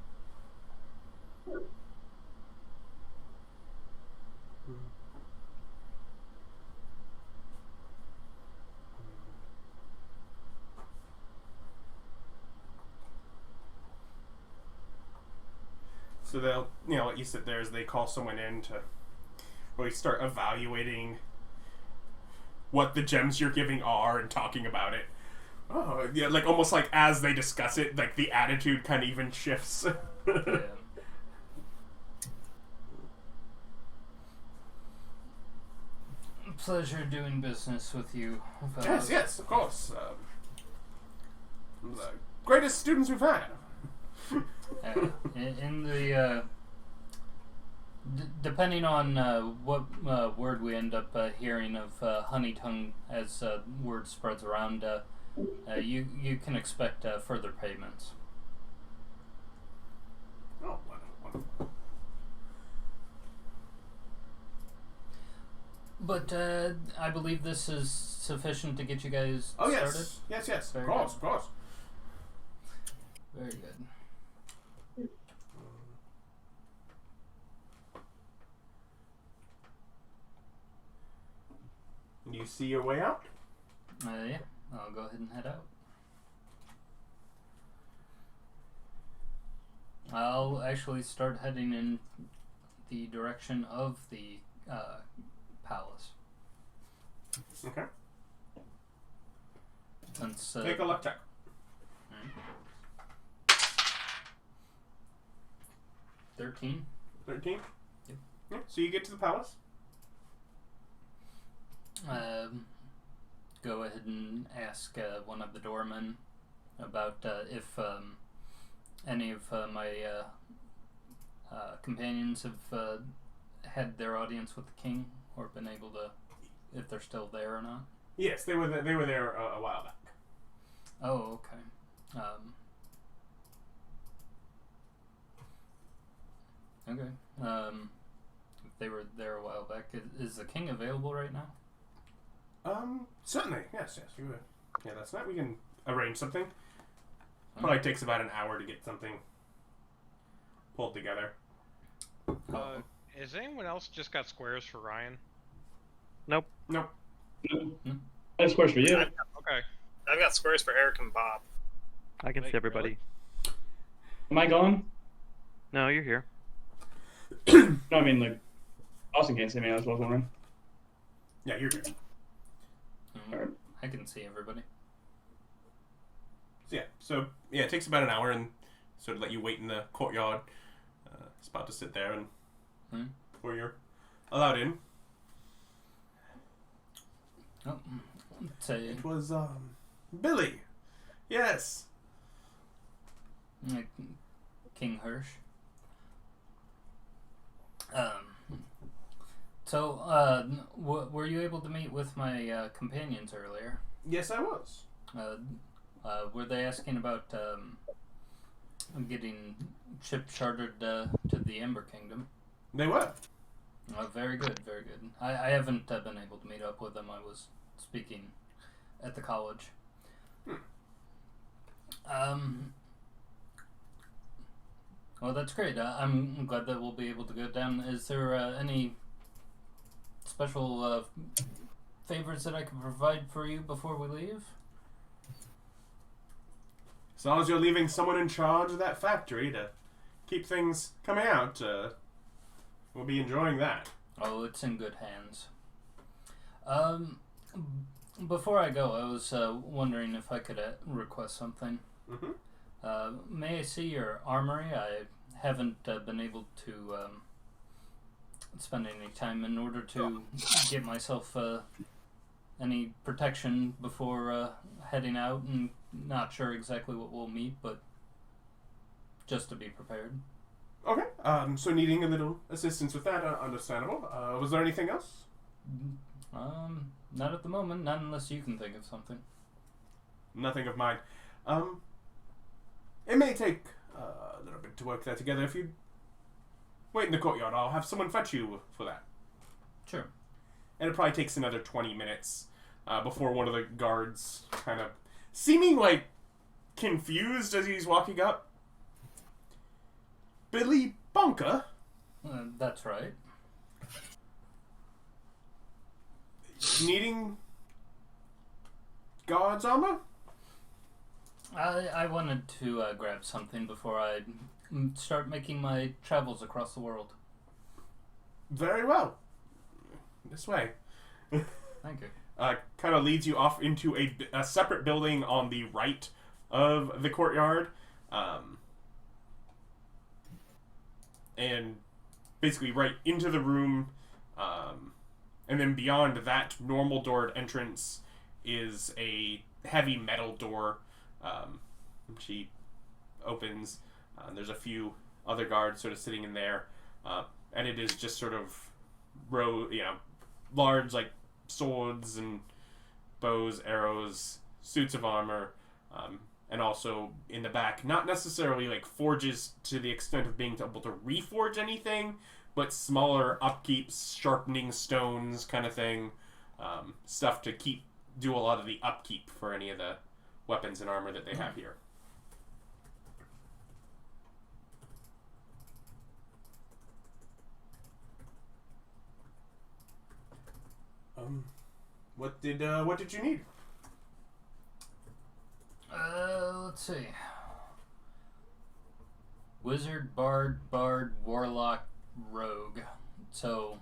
So they'll, let you sit there as they call someone in to really start evaluating what the gems you're giving are and talking about it. Oh, yeah, like almost like as they discuss it, like the attitude kind of even shifts. Yeah. Pleasure doing business with you. Yes, of course. The greatest students we've had. In the depending on what word we end up hearing of Honeytongue as word spreads around, you can expect further payments. Oh, wonderful. But I believe this is sufficient to get you guys started. Yes. Very Of course. Very good. You see your way out? Yeah, I'll go ahead and head out. I'll actually start heading in the direction of the palace. Okay. Since, Make a luck check. 13. 13? Yep. Yeah, so you get to the palace. Go ahead and ask one of the doormen about if any of my companions have had their audience with the king, or been able to, if they're still there or not. Yes, they were there a while back. Oh, okay. Okay. If they were there a while back, is the king available right now? Certainly. Yes, you would. Yeah, that's not. We can arrange something. Probably takes about an hour to get something pulled together. Has anyone else just got squares for Ryan? Nope. Nope. I have squares for you. Okay. I've got squares for Eric and Bob. I can see everybody. Am I gone? No, you're here. No, I mean, like, Austin can't see me. That's what I was wondering. Yeah, you're good. Alright. I can see everybody. So it takes about an hour and sort of let you wait in the courtyard. It's about to sit there and before you're allowed in. Oh, say It was Billy. Yes. King Hirsch. So, were you able to meet with my companions earlier? Yes, I was. Were they asking about getting ship chartered to the Ember Kingdom? They were. Very good, very good. I haven't been able to meet up with them. I was speaking at the college. Well, that's great. I'm glad that we'll be able to go down. Is there any special favors that I can provide for you before we leave? As long as you're leaving someone in charge of that factory to keep things coming out, we'll be enjoying that. Oh, it's in good hands. Before I go, I was wondering if I could request something. May I see your armory? I haven't been able to spend any time in order to get myself any protection before heading out, and not sure exactly what we'll meet, but just to be prepared. Okay. So needing a little assistance with that, understandable. Was there anything else? Not at the moment. Not unless you can think of something. Nothing of mine. It may take a little bit to work that together. If you wait in the courtyard, I'll have someone fetch you for that. Sure. And it probably takes another 20 minutes before one of the guards kind of seeming like confused as he's walking up. Billy Bonka? That's right. Needing guard's armor? I wanted to grab something before I start making my travels across the world. Very well. This way. Thank you. Kind of leads you off into a separate building on the right of the courtyard. And basically right into the room. And then beyond that normal doored entrance is a heavy metal door. She opens. There's a few other guards sort of sitting in there. And it is just sort of large like swords and bows, arrows, suits of armor, and also in the back, not necessarily like forges to the extent of being able to reforge anything, but smaller upkeeps, sharpening stones kind of thing, stuff to do a lot of the upkeep for any of the weapons and armor that they have here. What did you need? Let's see. Wizard, bard, warlock, rogue. So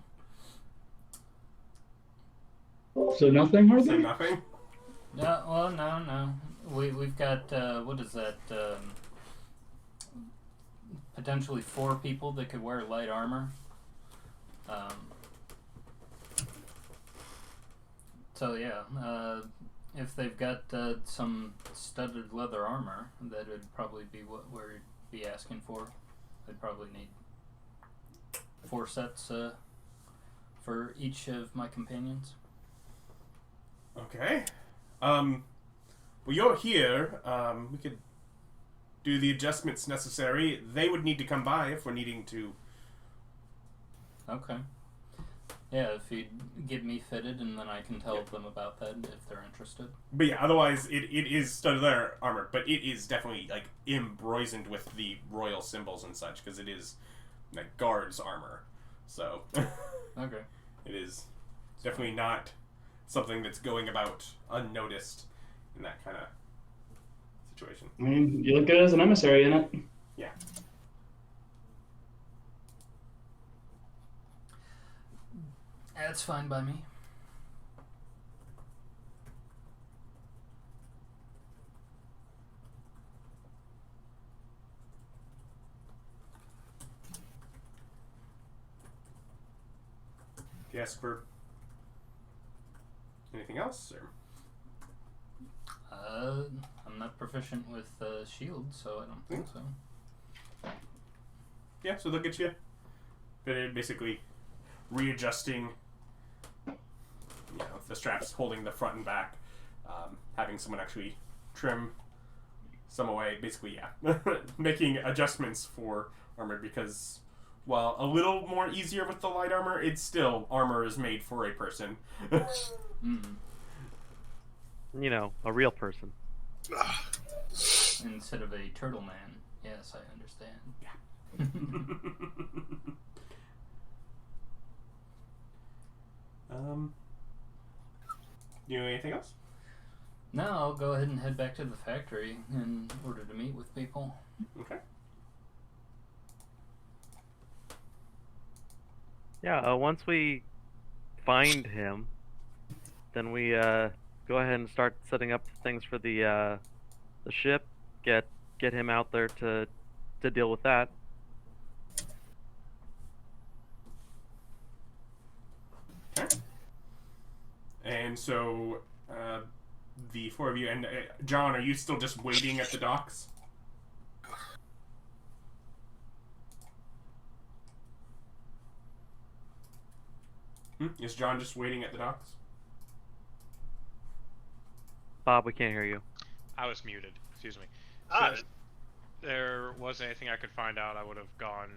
nothing, hardly? Say nothing? No. We've got, what is that, potentially 4 people that could wear light armor. So yeah, if they've got some studded leather armor, that would probably be what we'd be asking for. I'd probably need 4 sets for each of my companions. Okay. Well, you're here. We could do the adjustments necessary. They would need to come by if we're needing to. Okay. Yeah, if you'd get me fitted, and then I can tell them about that if they're interested. But yeah, otherwise it is studded leather armor, but it is definitely like embroidened with the royal symbols and such, because it is like guards armor. So Okay. it is definitely not something that's going about unnoticed in that kind of situation. I mean, you look good as an emissary in it. Yeah. That's fine by me. If you ask for anything else, or I'm not proficient with shield, so I don't think so. yeah, so they'll get you basically readjusting, the straps holding the front and back, having someone actually trim some away, basically, yeah. Making adjustments for armor, because while a little more easier with the light armor, it's still armor is made for a person. You know, a real person. Instead of a turtle man. Yes, I understand. You know anything else? No, I'll go ahead and head back to the factory in order to meet with people. Okay. Yeah, once we find him, then we go ahead and start setting up things for the ship. Get him out there to deal with that. Okay. And so, the 4 of you, and John, are you still just waiting at the docks? Is John just waiting at the docks? Bob, we can't hear you. I was muted. Excuse me. So if there was anything I could find out, I would have gone,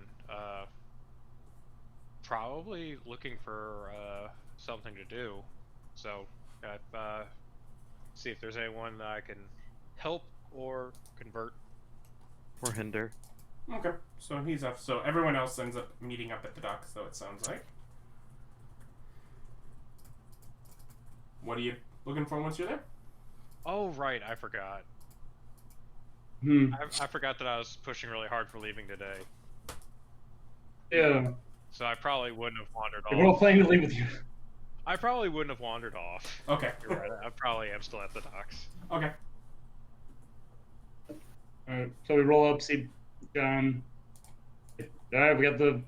probably looking for something to do. So, see if there's anyone that I can help or convert. Or hinder. Okay, so he's off. So everyone else ends up meeting up at the docks, though, it sounds like. What are you looking for once you're there? Oh, right, I forgot. I forgot that I was pushing really hard for leaving today. Yeah. So I probably wouldn't have wandered off. We're all planning to leave with you. I probably wouldn't have wandered off. Okay. You're right, I probably am still at the docks. Okay. Alright, so we roll up, see John. Alright, we got the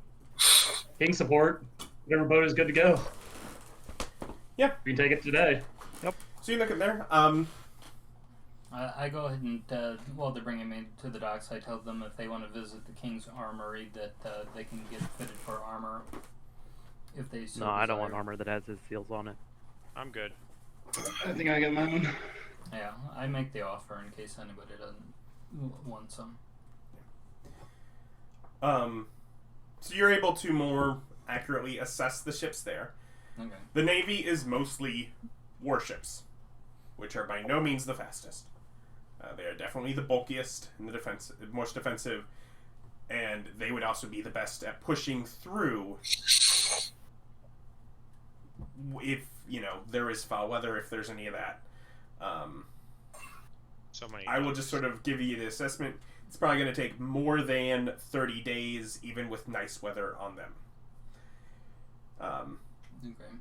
King support. Whatever boat is good to go. Yep. We can take it today. Yep. So you look at there. I go ahead and, while they're bringing me to the docks, I tell them if they want to visit the King's Armory that they can get fitted for armor if they so No, I don't desire. want armor that has his seals on it. I'm good. I think I got my own. Yeah, I make the offer in case anybody doesn't want some. So you're able to more accurately assess the ships there. Okay. The Navy is mostly warships, which are by no means the fastest. They are definitely the bulkiest and the most defensive, and they would also be the best at pushing through if, there is foul weather, if there's any of that. I will just sort of give you the assessment. It's probably going to take more than 30 days, even with nice weather on them. Okay.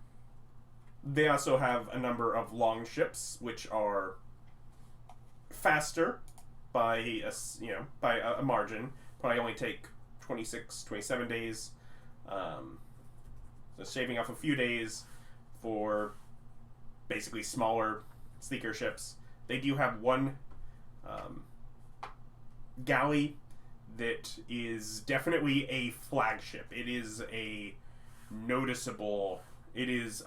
They also have a number of long ships, which are faster by a margin. Probably only take 26, 27 days. So shaving off a few days for basically smaller, sleeker ships. They do have one galley that is definitely a flagship. It is a noticeable... It is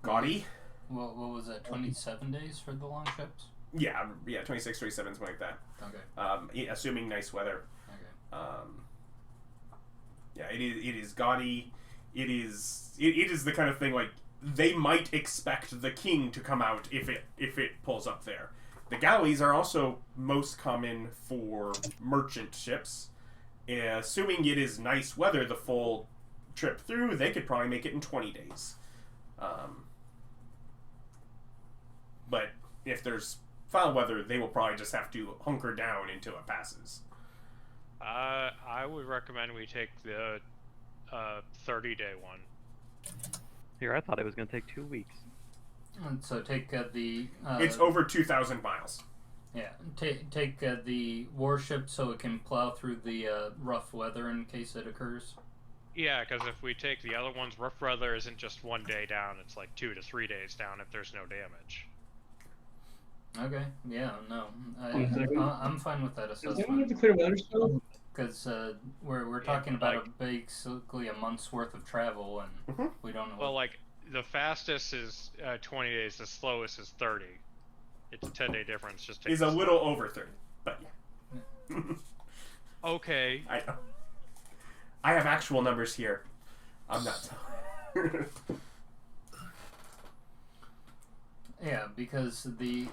gaudy. What was that, 27 days for the long ships? Yeah, 26, 27, something like that. Okay. Assuming nice weather. Okay. Yeah, it is gaudy. It is the kind of thing, like, they might expect the king to come out if it pulls up there. The galleys are also most common for merchant ships. Assuming it is nice weather the full trip through, they could probably make it in 20 days. But if there's foul weather, they will probably just have to hunker down until it passes. I would recommend we take the 30-day one. Here, I thought it was going to take 2 weeks. And so take the... it's over 2,000 miles. Yeah, take the warship so it can plow through the rough weather in case it occurs. Yeah, because if we take the other ones, rough weather isn't just 1 day down, it's like 2 to 3 days down if there's no damage. Okay, yeah, no. I'm fine with that Does anyone assessment. have the clear weather spell? Because we're talking about basically a month's worth of travel, and we don't know. Well, like, the fastest is 20 days, the slowest is 30. It's a 10-day difference. Just take Is a little over 30, but yeah. Okay. I know. I have actual numbers here. I'm not telling. Yeah, because the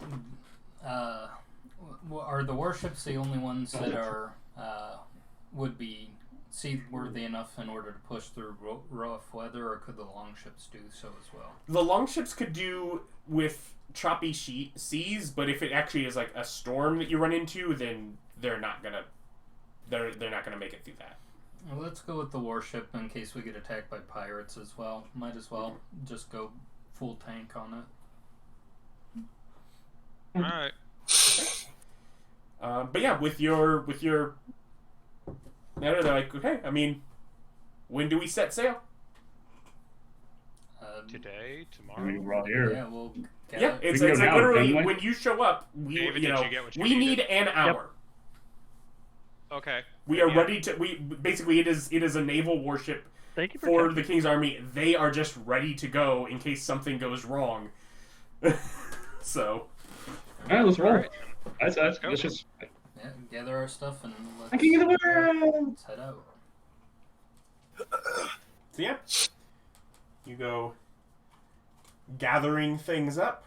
are the warships the only ones that are would be seaworthy enough in order to push through rough weather, or could the longships do so as well? The longships could do with choppy seas, but if it actually is like a storm that you run into, then they're not gonna make it through that. Well, let's go with the warship in case we get attacked by pirates as well. Might as well just go full tank on it. All right. But yeah, with your they're like, okay, I mean, when do we set sail? Today, I tomorrow. mean, we're all here. Yeah, we'll Yeah, it's We can like go now, literally can't we? when you show up, we David, you did know you get what you we needed? need an hour. Okay. We are Yeah. ready to. We basically it is a naval warship Thank you for for checking. the King's Army. They are just ready to go in case something goes wrong. So All right, let's roll. Alright. That's go. let's just. yeah, gather our stuff and I'm king of the world. let's head out. So yeah, you go gathering things up.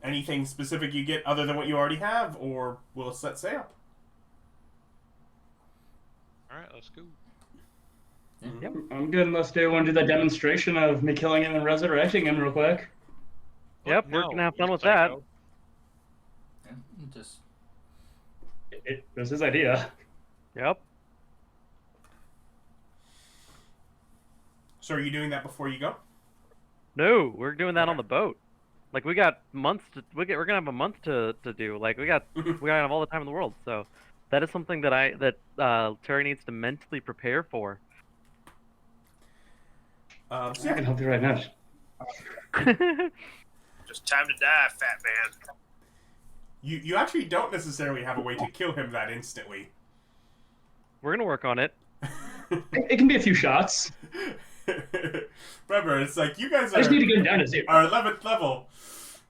Anything specific you get other than what you already have, or we'll set sail? All right, let's go. Yep. I'm good unless they want to do that demonstration of me killing him and resurrecting him real quick. Yep, we're No, going to have fun you with that. psycho. Yeah, just It was his idea. Yep. So are you doing that before you go? No, we're doing that on the boat. Like, we got months to... We're going to have a month to do. Like, we got have all the time in the world. So that is something that Terry needs to mentally prepare for. So I yeah, can help you right now. Just time to die, fat man. you actually don't necessarily have a way to kill him that instantly. We're going to work on it. It can be a few shots. Remember, it's like you guys I just need to are get him down to 0. 11th level.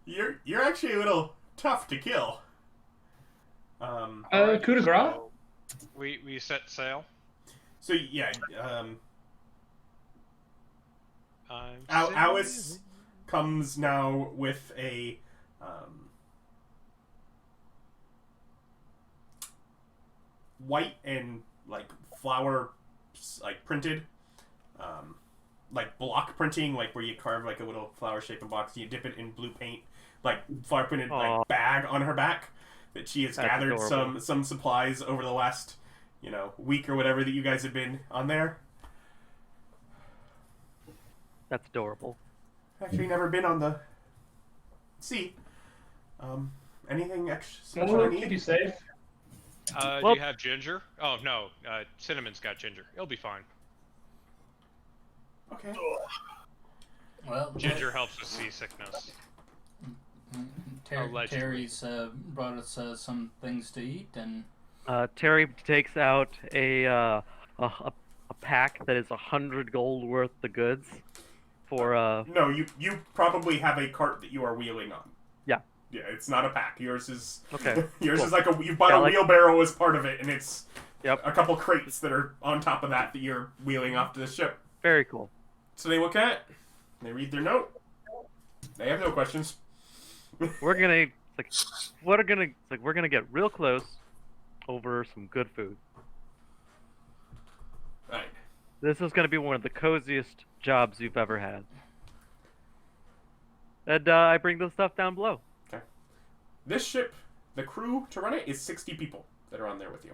You're actually a little tough to kill. Coup de grace? So we set sail. So yeah, I'm Alice comes now with a white and like flower like printed like block printing, like where you carve like a little flower shape in box and you dip it in blue paint, like flower printed Aw. like bag on her back that she has That's gathered adorable. some supplies over the last week or whatever that you guys have been on there. That's adorable. Actually, never been on the sea. Anything extra Well, I keep need? you safe. Do you have ginger? Oh no, Cinnamon's got ginger. It'll be fine. Okay. Well, Ginger helps with seasickness. Allegedly. Terry's brought us some things to eat, and Terry takes out a pack that is 100 gold worth of goods for No, you probably have a cart that you are wheeling on. Yeah. Yeah, it's not a pack. Yours is Okay. yours Cool. is like you bought a like- wheelbarrow as part of it, and it's Yep. a couple crates that are on top of that you're wheeling off to the ship. Very cool. So they look at it, they read their note. They have no questions. We're gonna get real close over some good food. Right. This is gonna be one of the coziest jobs you've ever had. And I bring the stuff down below. Okay. This ship, the crew to run it is 60 people that are on there with you.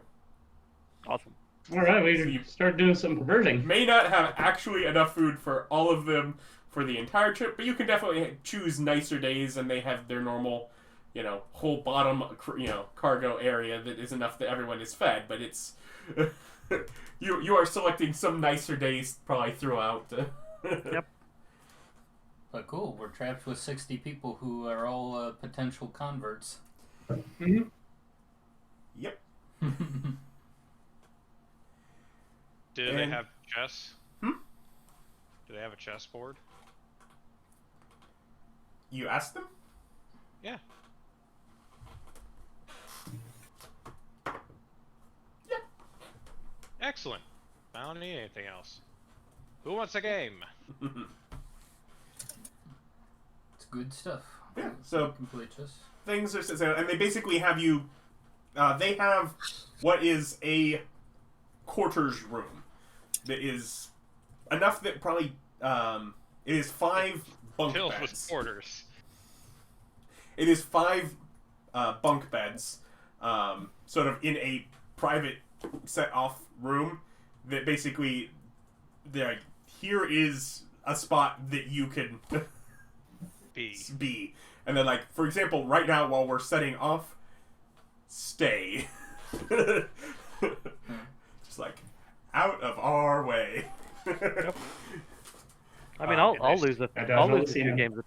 Awesome. All right, we start doing some converting. May not have actually enough food for all of them for the entire trip, but you can definitely choose nicer days, and they have their normal, whole bottom, cargo area that is enough that everyone is fed. But it's you are selecting some nicer days probably throughout. Yep. but cool. We're trapped with 60 people who are all potential converts. Mm-hmm. Yep. Do they have chess? Hmm? Do they have a chessboard? You asked them? Yeah. Yeah. Excellent. I don't need anything else. Who wants a game? It's good stuff. Yeah. So Complete chess. things are so, and they basically have you. They have what is a quarters room that is enough that probably it is 5 bunk Filled beds. with quarters. It is 5 bunk beds, sort of in a private set-off room. That basically, here is a spot that you can be. And then, like, for example, right now while we're setting off, stay. Just like out of our way. I mean, I'll lose a few yeah. games.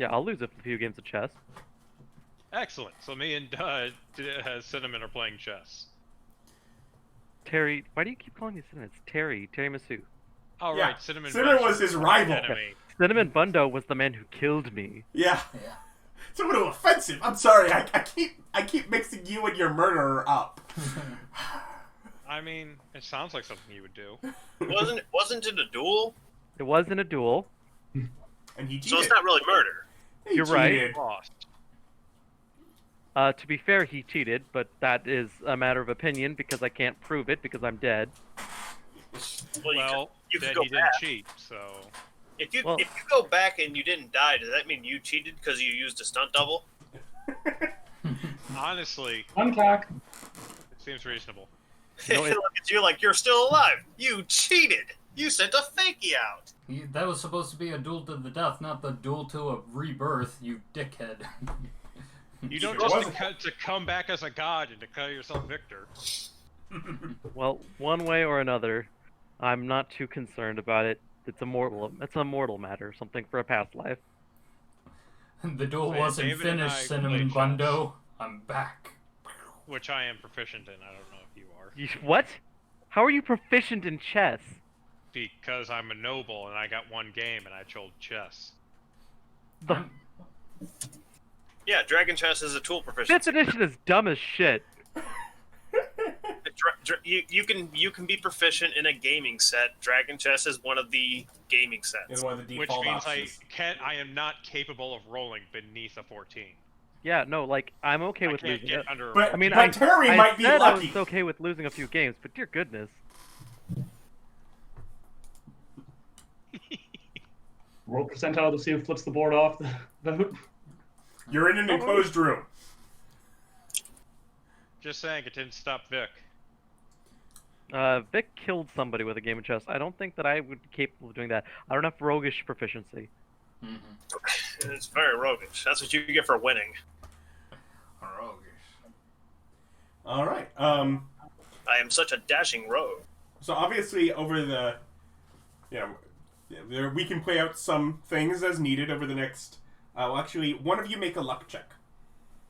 I'll lose a few games of chess. Excellent. So me and Cinnamon are playing chess. Terry, why do you keep calling me Cinnamon? It's Terry Misu. Oh, Yeah. right. Cinnamon was his rival. enemy. Cinnamon Bundo was the man who killed me. Yeah. Yeah. It's a little offensive. I'm sorry. I keep mixing you and your murderer up. I mean, it sounds like something you would do. Wasn't it a duel? It wasn't a duel. And he cheated. So it's not really murder. He You're right. cheated. Lost. To be fair, he cheated, but that is a matter of opinion because I can't prove it because I'm dead. Well, you could then go he didn't back. cheat, so... If you Well- go back and you didn't die, does that mean you cheated because you used a stunt double? Honestly, Uncock. it seems reasonable. No, They it- look at you like you're still alive. You cheated. You sent a fakie out. That was supposed to be a duel to the death, not the duel to a rebirth, you dickhead. You don't It just wasn't. to come back as a god and declare yourself victor. Well, one way or another, I'm not too concerned about it. It's a mortal matter, something for a past life. The duel Man, wasn't David and I finished, play Cinnamon chess. Bundo. I'm back. Which I am proficient in. I don't know if you are. What? How are you proficient in chess? Because I'm a noble and I got one game and I chose chess. I'm- Yeah, Dragon Chess is a tool proficiency. Fifth edition is dumb as shit. You can be proficient in a gaming set. Dragon Chess is one of the gaming It's sets. one of the Which default means options. I am not capable of rolling beneath a 14. Yeah, no, like, I'm okay I with can't losing get it. under. But- I mean, But Terry might be said lucky. I was okay with losing a few games, but dear goodness. Roll percentile to see who flips the board off the vote. You're in an enclosed room. Just saying, it didn't stop Vic. Vic killed somebody with a game of chess. I don't think that I would be capable of doing that. I don't have roguish proficiency. Mm-hmm. It's very roguish. That's what you get for winning. Roguish. All right. I am such a dashing rogue. So obviously, over the, we can play out some things as needed over the next. Well, actually, one of you make a luck check.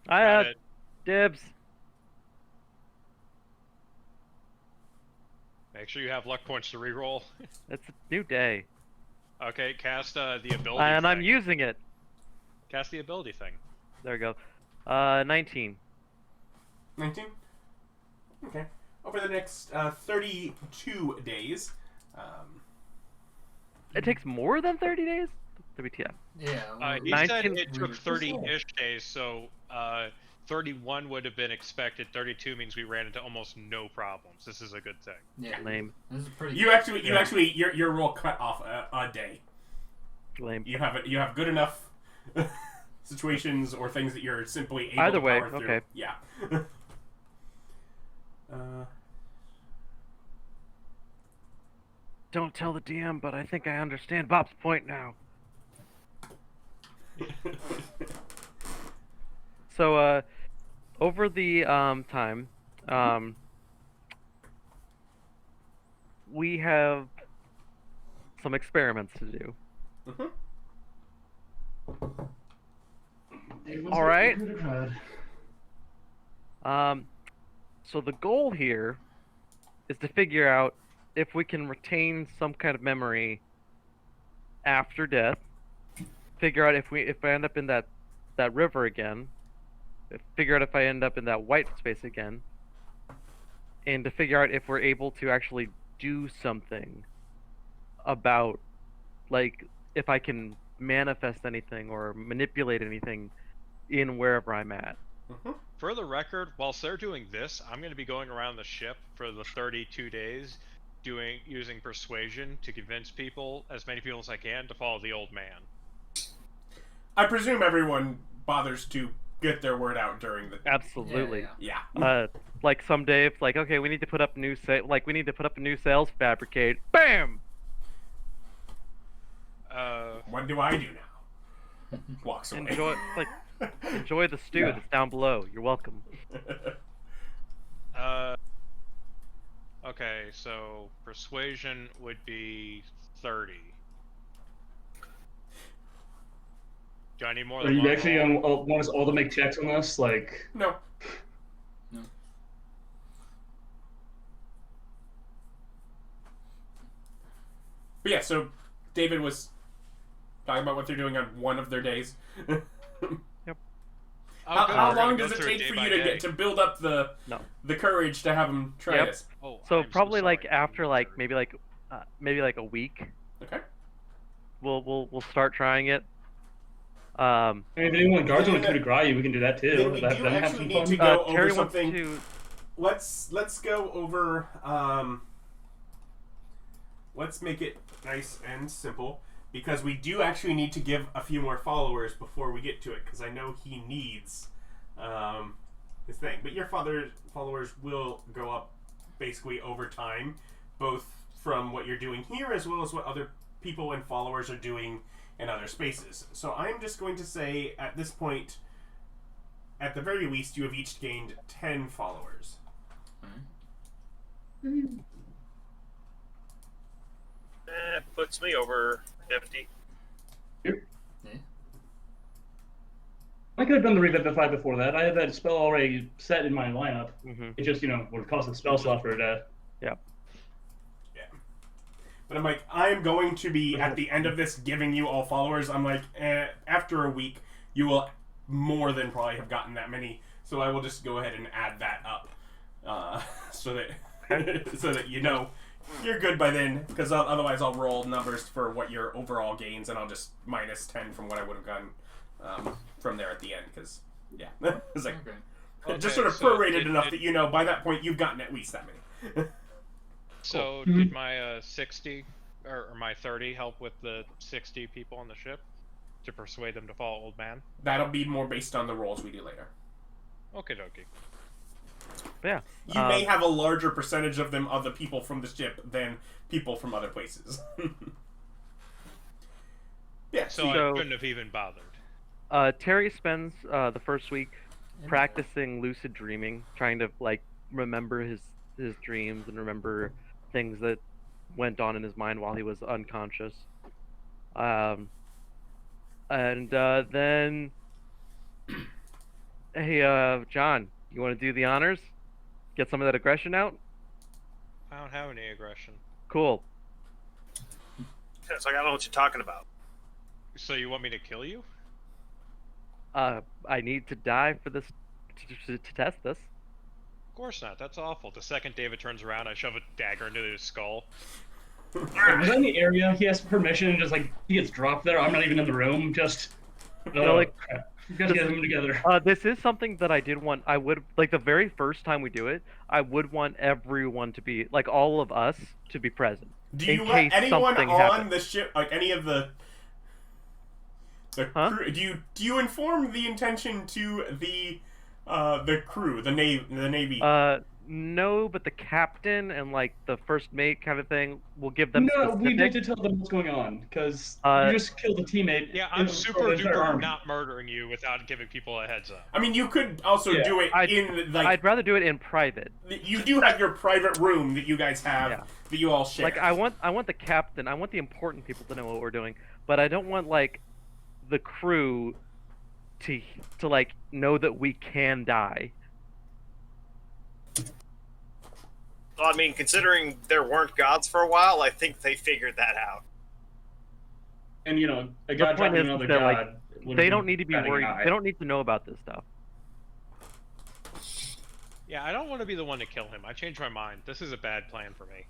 I had dibs. Make sure you have luck points to reroll. It's a new day. Okay, cast the ability And thing. I'm using it. Cast the ability thing. There we go. 19. 19? Okay. Over the next 32 days. It takes more than 30 days? WTF. Yeah. He said it took 30-ish days, so 31 would have been expected. 32 means we ran into almost no problems. This is a good thing. Yeah. Lame. This is pretty. Your roll cut off a day. Lame. You have good enough situations or things that you're simply able Either to way, power through. okay. Yeah. Don't tell the DM, but I think I understand Bob's point now. So, over the time, we have some experiments to do. All right. So the goal here is to figure out if we can retain some kind of memory after death. Figure out if I end up in that river again. Figure out if I end up in that white space again. And to figure out if we're able to actually do something about, like, if I can manifest anything or manipulate anything in wherever I'm at. For the record, whilst they're doing this, I'm going to be going around the ship for the 32 days using persuasion to convince people, as many people as I can, to follow the old man. I presume everyone bothers to get their word out during the. Absolutely. Yeah. Like someday, if like, okay, we need to put up new we need to put up a new sales fabricate. Bam. What do I do now? Walks away. Enjoy the stew that's down below. You're welcome. Okay, so persuasion would be 30. Do I need more Are than you one actually roll? want us all to make checks on this? Like, No. But yeah, so David was talking about what they're doing on one of their days. Yep. How long does it take for you to build up the courage to have them try this? Oh, So I'm probably so like sorry. after like maybe like a week, Okay. we'll start trying it. I mean, if anyone guards on a coup de grace, we can do that too. Then we Have do them have actually some need fun. to go over Terry wants something. to. Let's go over. Let's make it nice and simple because we do actually need to give a few more followers before we get to it because I know he needs his thing. But your followers will go up basically over time, both from what you're doing here as well as what other people and followers are doing in other spaces. So I'm just going to say at this point, at the very least, you have each gained 10 followers. Puts me over 50. I could have done the Revivify before that. I had that spell already set in my lineup. It just, would cost a spell slot for it. Yeah. But I'm like, I'm going to be, at the end of this, giving you all followers. I'm like, after a week, you will more than probably have gotten that many. So I will just go ahead and add that up. So that you know you're good by then. Because otherwise I'll roll numbers for what your overall gains, and I'll just minus 10 from what I would have gotten from there at the end. Because, yeah. It's like, just sort of prorated enough that you know by that point you've gotten at least that many. So did my 60 or my 30 help with the 60 people on the ship to persuade them to follow Old Man? That'll be more based on the rolls we do later. Okie dokie. Yeah. You may have a larger percentage of them, of the people from the ship, than people from other places. Yeah. So I couldn't have even bothered. Terry spends the first week practicing lucid dreaming, trying to like remember his dreams and remember things that went on in his mind while he was unconscious. And then, hey, John, you want to do the honors? Get some of that aggression out? I don't have any aggression. Cool. It's like, I don't know what you're talking about. So you want me to kill you? I need to die for this, to test this. Of course not. That's awful. The second David turns around, I shove a dagger into his skull. Was that in the area? He asks permission, just like he gets dropped there. I'm not even in the room. Just crap. You gotta get them together. This is something that I did want. I would like the very first time we do it. I would want everyone to be like all of us to be present. Do you let anyone on the ship, like any of the crew? Do you inform the intention to the crew, the Navy? No, but the captain and like the first mate kind of thing will give them. No, we need to tell them what's going on because you just killed a teammate. Yeah, I'm super duper not murdering you without giving people a heads up. I mean, you could also do it in like. I'd rather do it in private. You do have your private room that you guys have that you all share. Like I want the captain. I want the important people to know what we're doing, but I don't want like the crew to like know that we can die. Well, I mean, considering there weren't gods for a while, I think they figured that out. And a god dropping another god. They don't need to be worried. They don't need to know about this stuff. Yeah, I don't want to be the one to kill him. I changed my mind. This is a bad plan for me.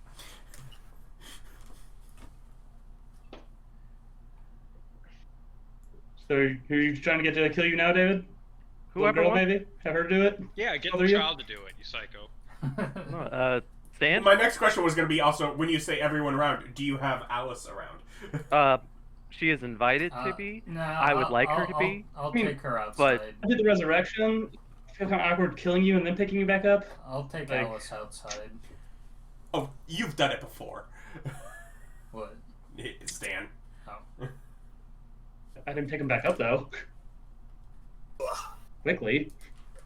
So, who are you trying to get to kill you now, David? Whoever girl, maybe? Have her do it? Yeah, get the child to do it, you psycho. Stan? My next question was going to be also, when you say everyone around, do you have Alice around? She is invited to be. No, I would like her to be. I'll take her outside. But I did the resurrection. I feel kind of awkward killing you and then picking you back up. I'll take Alice outside. Oh, you've done it before. What? Stan. Oh. I didn't pick him back up though. Quickly.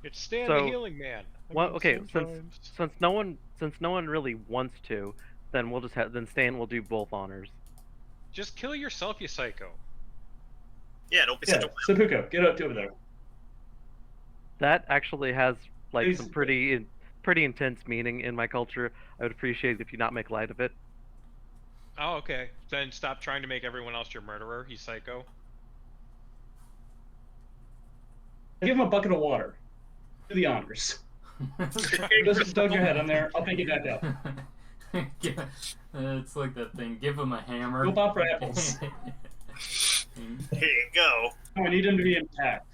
It's Stan the Healing Man. Well, okay, since no one really wants to, then we'll just then Stan will do both honors. Just kill yourself, you psycho. Yeah, don't be such a Seppuku, get up over there. That actually has like some pretty intense meaning in my culture. I would appreciate it if you not make light of it. Oh, okay. Then stop trying to make everyone else your murderer, you psycho. Give him a bucket of water. Do the honors. Just dug your head on there. I'll pick it back up. It's like that thing. Give him a hammer. Go pop for apples. Here you go. I need him to be intact.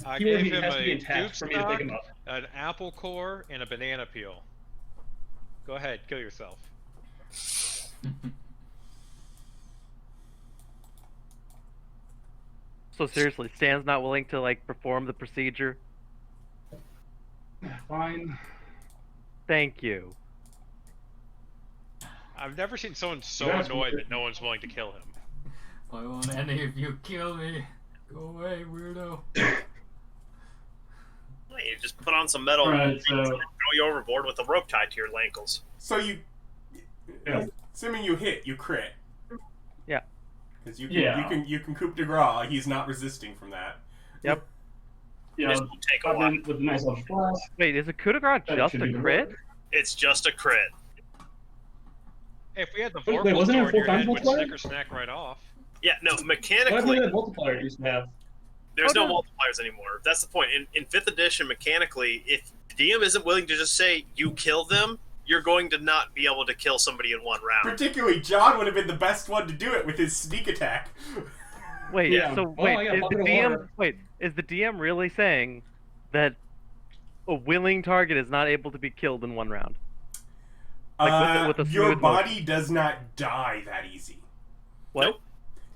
I gave him has to be a intact for me to pick him up. an apple core, and a banana peel. Go ahead, kill yourself. So seriously, Stan's not willing to like perform the procedure? Fine. Thank you. I've never seen someone so annoyed that no one's willing to kill him. Why won't any of you kill me? Go away, weirdo. Well, you just put on some metal and throw you overboard with a rope tied to your ankles. So assuming you hit, you crit. Yeah. Because you can coup de grace. He's not resisting from that. Yep. This will take a while. With a nice little flash. Wait, is a coup de grace just a crit? It's just a crit. If we had the Wait, vorpal wasn't it sword, your 4 times head would multiplier? snicker snack right off. Yeah, no, What mechanically, that multiplier used to have? there's no multipliers anymore. That's the point. In 5th edition, mechanically, if the DM isn't willing to just say, you kill them, you're going to not be able to kill somebody in one round. Particularly, John would have been the best one to do it with his sneak attack. Wait, Yeah. so Well, wait, I got is a the bucket of DM water. is the DM really saying that a willing target is not able to be killed in one round? Like with a your smooth body does not die that easy. What? Nope.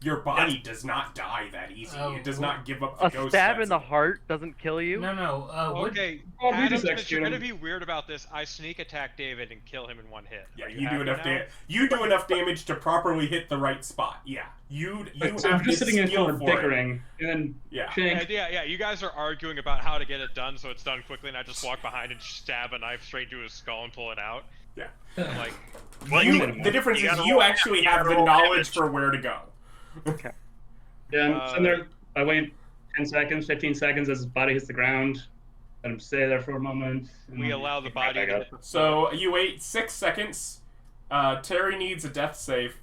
your body does not die that easy. It does not give up the A ghost. stab in the heart doesn't kill you? No. Okay, Oh, we Adam, just since execute you're gonna him. be weird about this, I sneak attack David and kill him in one hit. Yeah, Are you do happy enough now? damage. You do enough damage to properly hit the right spot. Yeah, you So have I'm just this sitting in a skill corner for it. bickering, and then Yeah. Shank. Yeah. You guys are arguing about how to get it done so it's done quickly, and I just walk behind and stab a knife straight to his skull and pull it out. Yeah. I'm like, Well, The difference you is gotta you roll- actually you have gotta the roll knowledge damage. for where to go. Okay. Yeah, I'm sitting there. I wait 10 seconds, 15 seconds as his body hits the ground. Let him stay there for a moment. and we then allow the get right body back to... up. So you wait 6 seconds. Terry needs a death save.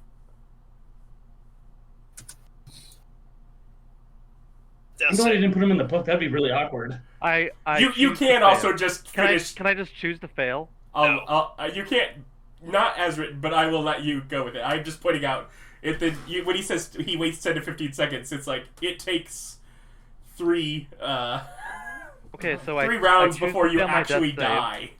I'm glad he didn't put him in the book. That'd be really awkward. I You choose to can fail. also just finish. Can I just choose to fail? You can't, not as written, but I will let you go with it. I'm just pointing out when he says he waits 10 to 15 seconds, it's like it takes 3 Okay, so 3 I rounds choose to before you fail my death actually save. die.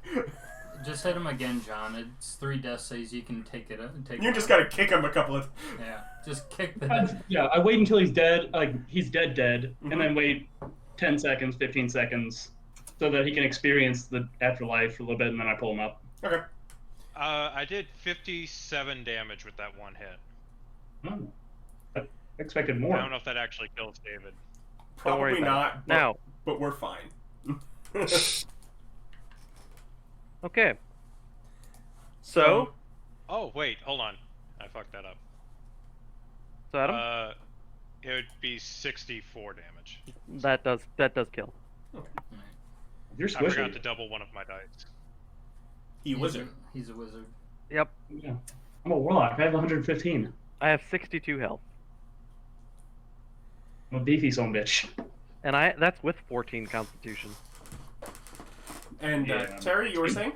Just hit him again, John. It's 3 death saves. You can take it. You just gotta kick him a couple of. Yeah, just kick the. Yeah, I wait until he's dead, like he's dead, Mhm. and then wait 10 seconds, 15 seconds, so that he can experience the afterlife for a little bit, and then I pull him up. Okay. I did 57 damage with that one hit. Oh, I expected I more. don't know if that actually kills David. Don't worry Probably about not. it. Now, but we're fine. okay. So, Oh, wait, hold on. I fucked that up. so Adam, It would be 64 damage. that does kill. You're I forgot squishy. to double one of my dice. Wizard. He's a wizard. Yep. Yeah. I'm a warlock. I have 115. I have 62 health, I'm a beefy son of a bitch. and that's with 14 Constitution. And Yeah. Terry, you were saying?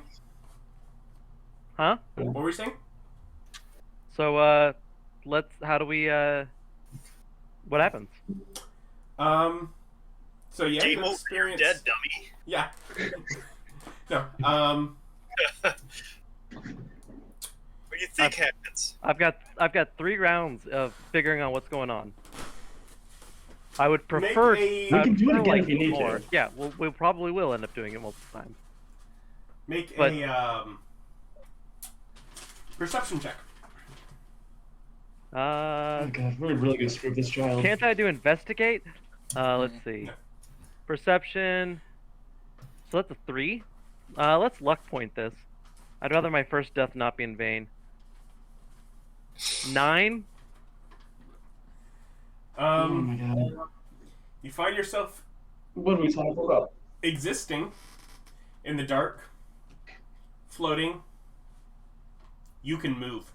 Huh? What were you saying? So how do we what happens? So yeah, Game you over, you're experience. dead, dummy. Yeah. No. What do you think happens? I've got 3 rounds of figuring out what's going on. I would prefer We can do it again like if you need more. to. Yeah, we probably will end up doing it multiple times. Make But- a perception check. Oh god, we're really gonna screw this child. Can't I do investigate? Let's see. No. Perception. So that's a 3. Let's luck point this. I'd rather my first death not be in vain. 9. Oh my god. You find yourself What are we talking about? existing in the dark, floating. You can move.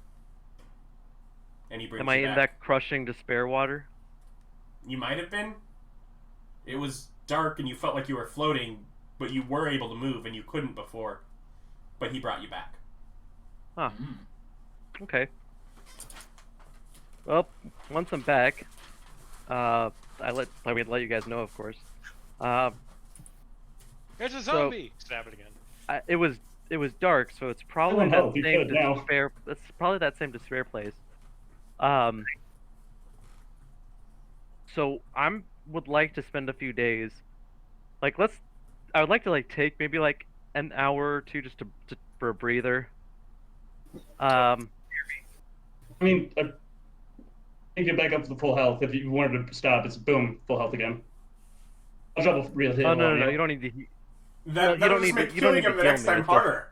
And he brings Am I you in back. that crushing despair water? You might have been. It was dark and you felt like you were floating, but you were able to move and you couldn't before. But he brought you back. Huh. Okay. Well, once I'm back, I would let you guys know, of course. There's a zombie! Stab it again. It was dark, so it's probably Oh, that no, you same could now. despair. It's probably that same despair place. So would like to spend a few days, I would like to take maybe an hour or two just for a breather. I mean, you get back up to the full health. If you wanted to stop, it's boom, full health again. I'll drop a real hit. Oh no, on you don't need to. That, you that'll don't just need make to- you don't killing need to him the kill next me, time it's okay. harder.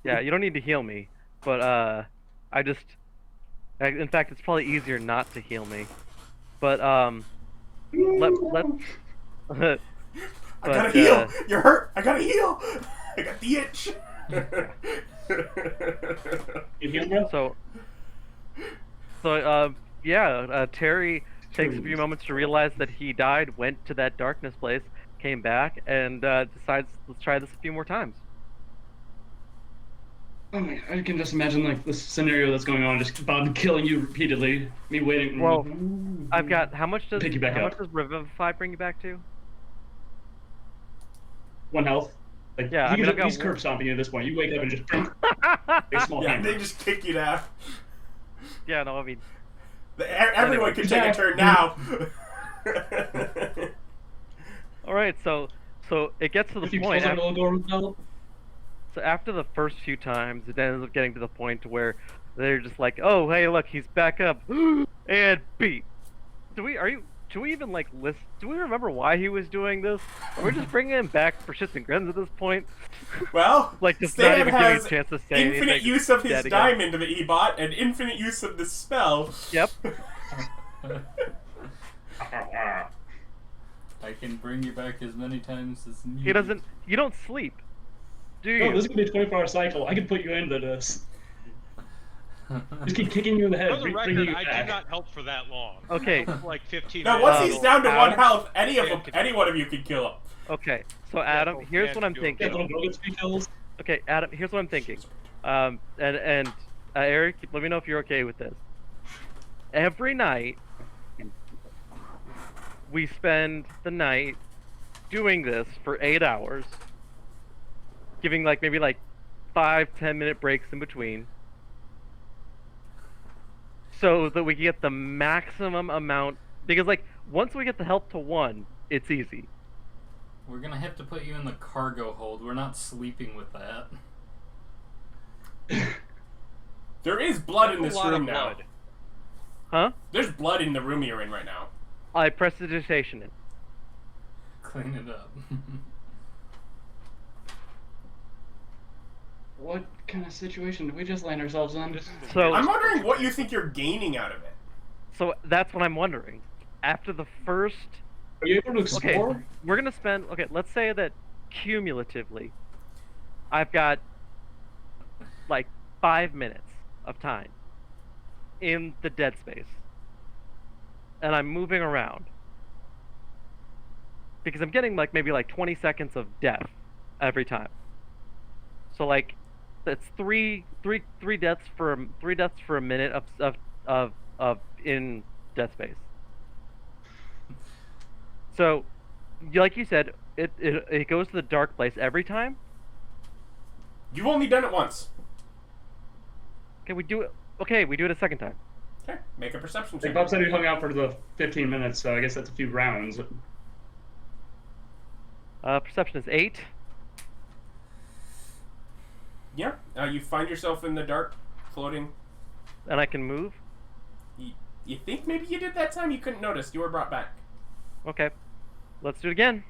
Yeah, you don't need to heal me, but in fact, it's probably easier not to heal me. But let I but, gotta heal! You're hurt! I gotta heal! I got the itch! You heal, bro? Terry takes a few moments to realize that he died, went to that darkness place, came back, and decides, let's try this a few more times. Oh my, I can just imagine this scenario that's going on, just Bob killing you repeatedly, me waiting. Well, I've got, how much does Pick you back up. Revivify bring you back to? 1 health. Yeah, I mean, I've got he's curb stomping you at this point. You wake up and just a small Yeah, hammer. they just kick you down. Yeah, no, I mean, Everyone can take a turn now. All right, so it gets to the point. So after the first few times, it ends up getting to the point to where they're just like, "Oh, hey, look, he's back up," and beat. Should we even like list? Do we remember why he was doing this? We're just bringing him back for shits and grins at this point. Well, like just Stan not even giving has a chance to say infinite anything. use of his Dead diamond that he bought, and infinite use of the spell. Yep. I can bring you back as many times as needed. He doesn't. You don't sleep, do you? No, this is gonna be a 24-hour cycle. I can put you into this. Just keep kicking you in the head. For the record, I do not help for that long. Okay. Like 15 Now, minutes. once he's down to one Adam? health, any one of you can kill him. Okay, so Adam, here's what I'm thinking. Okay, Adam, here's what I'm thinking. Eric, let me know if you're okay with this. Every night, we spend the night doing this for 8 hours, giving maybe 5-10 minute breaks in between, so that we can get the maximum amount. Because once we get the health to 1, it's easy. We're gonna have to put you in the cargo hold. We're not sleeping with that. There is blood in this room now. Huh? There's blood in the room you're in right now. I prestidigitation it. Clean it up. What kind of situation did we just land ourselves in? So I'm wondering what you think you're gaining out of it. So that's what I'm wondering. After the first... Are you able to explore? Okay, we're going to spend... Okay, let's say that cumulatively, I've got 5 minutes of time in the dead space. And I'm moving around. Because I'm getting maybe 20 seconds of death every time. So that's three deaths for a minute of in death space. So, like you said, it goes to the dark place every time. You've only done it once. Okay, we do it a second time. Okay, make a perception check. Like Bob said, he hung out for the 15 minutes, so I guess that's a few rounds. Perception is 8. Yeah, you find yourself in the dark, floating. And I can move? You think maybe you did that time? You couldn't notice. You were brought back. Okay. Let's do it again.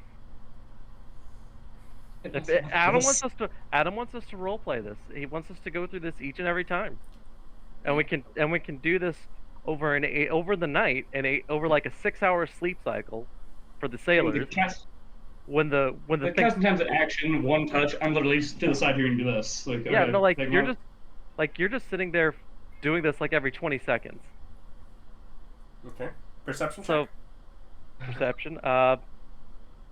Adam wants us to roleplay this. He wants us to go through this each and every time. And we can do this over the night and over a 6-hour sleep cycle for the sailors. When the thing sometimes an action, one touch, I'm literally to the side here and do this. You're just sitting there doing this every 20 seconds. Okay. Perception check. So perception.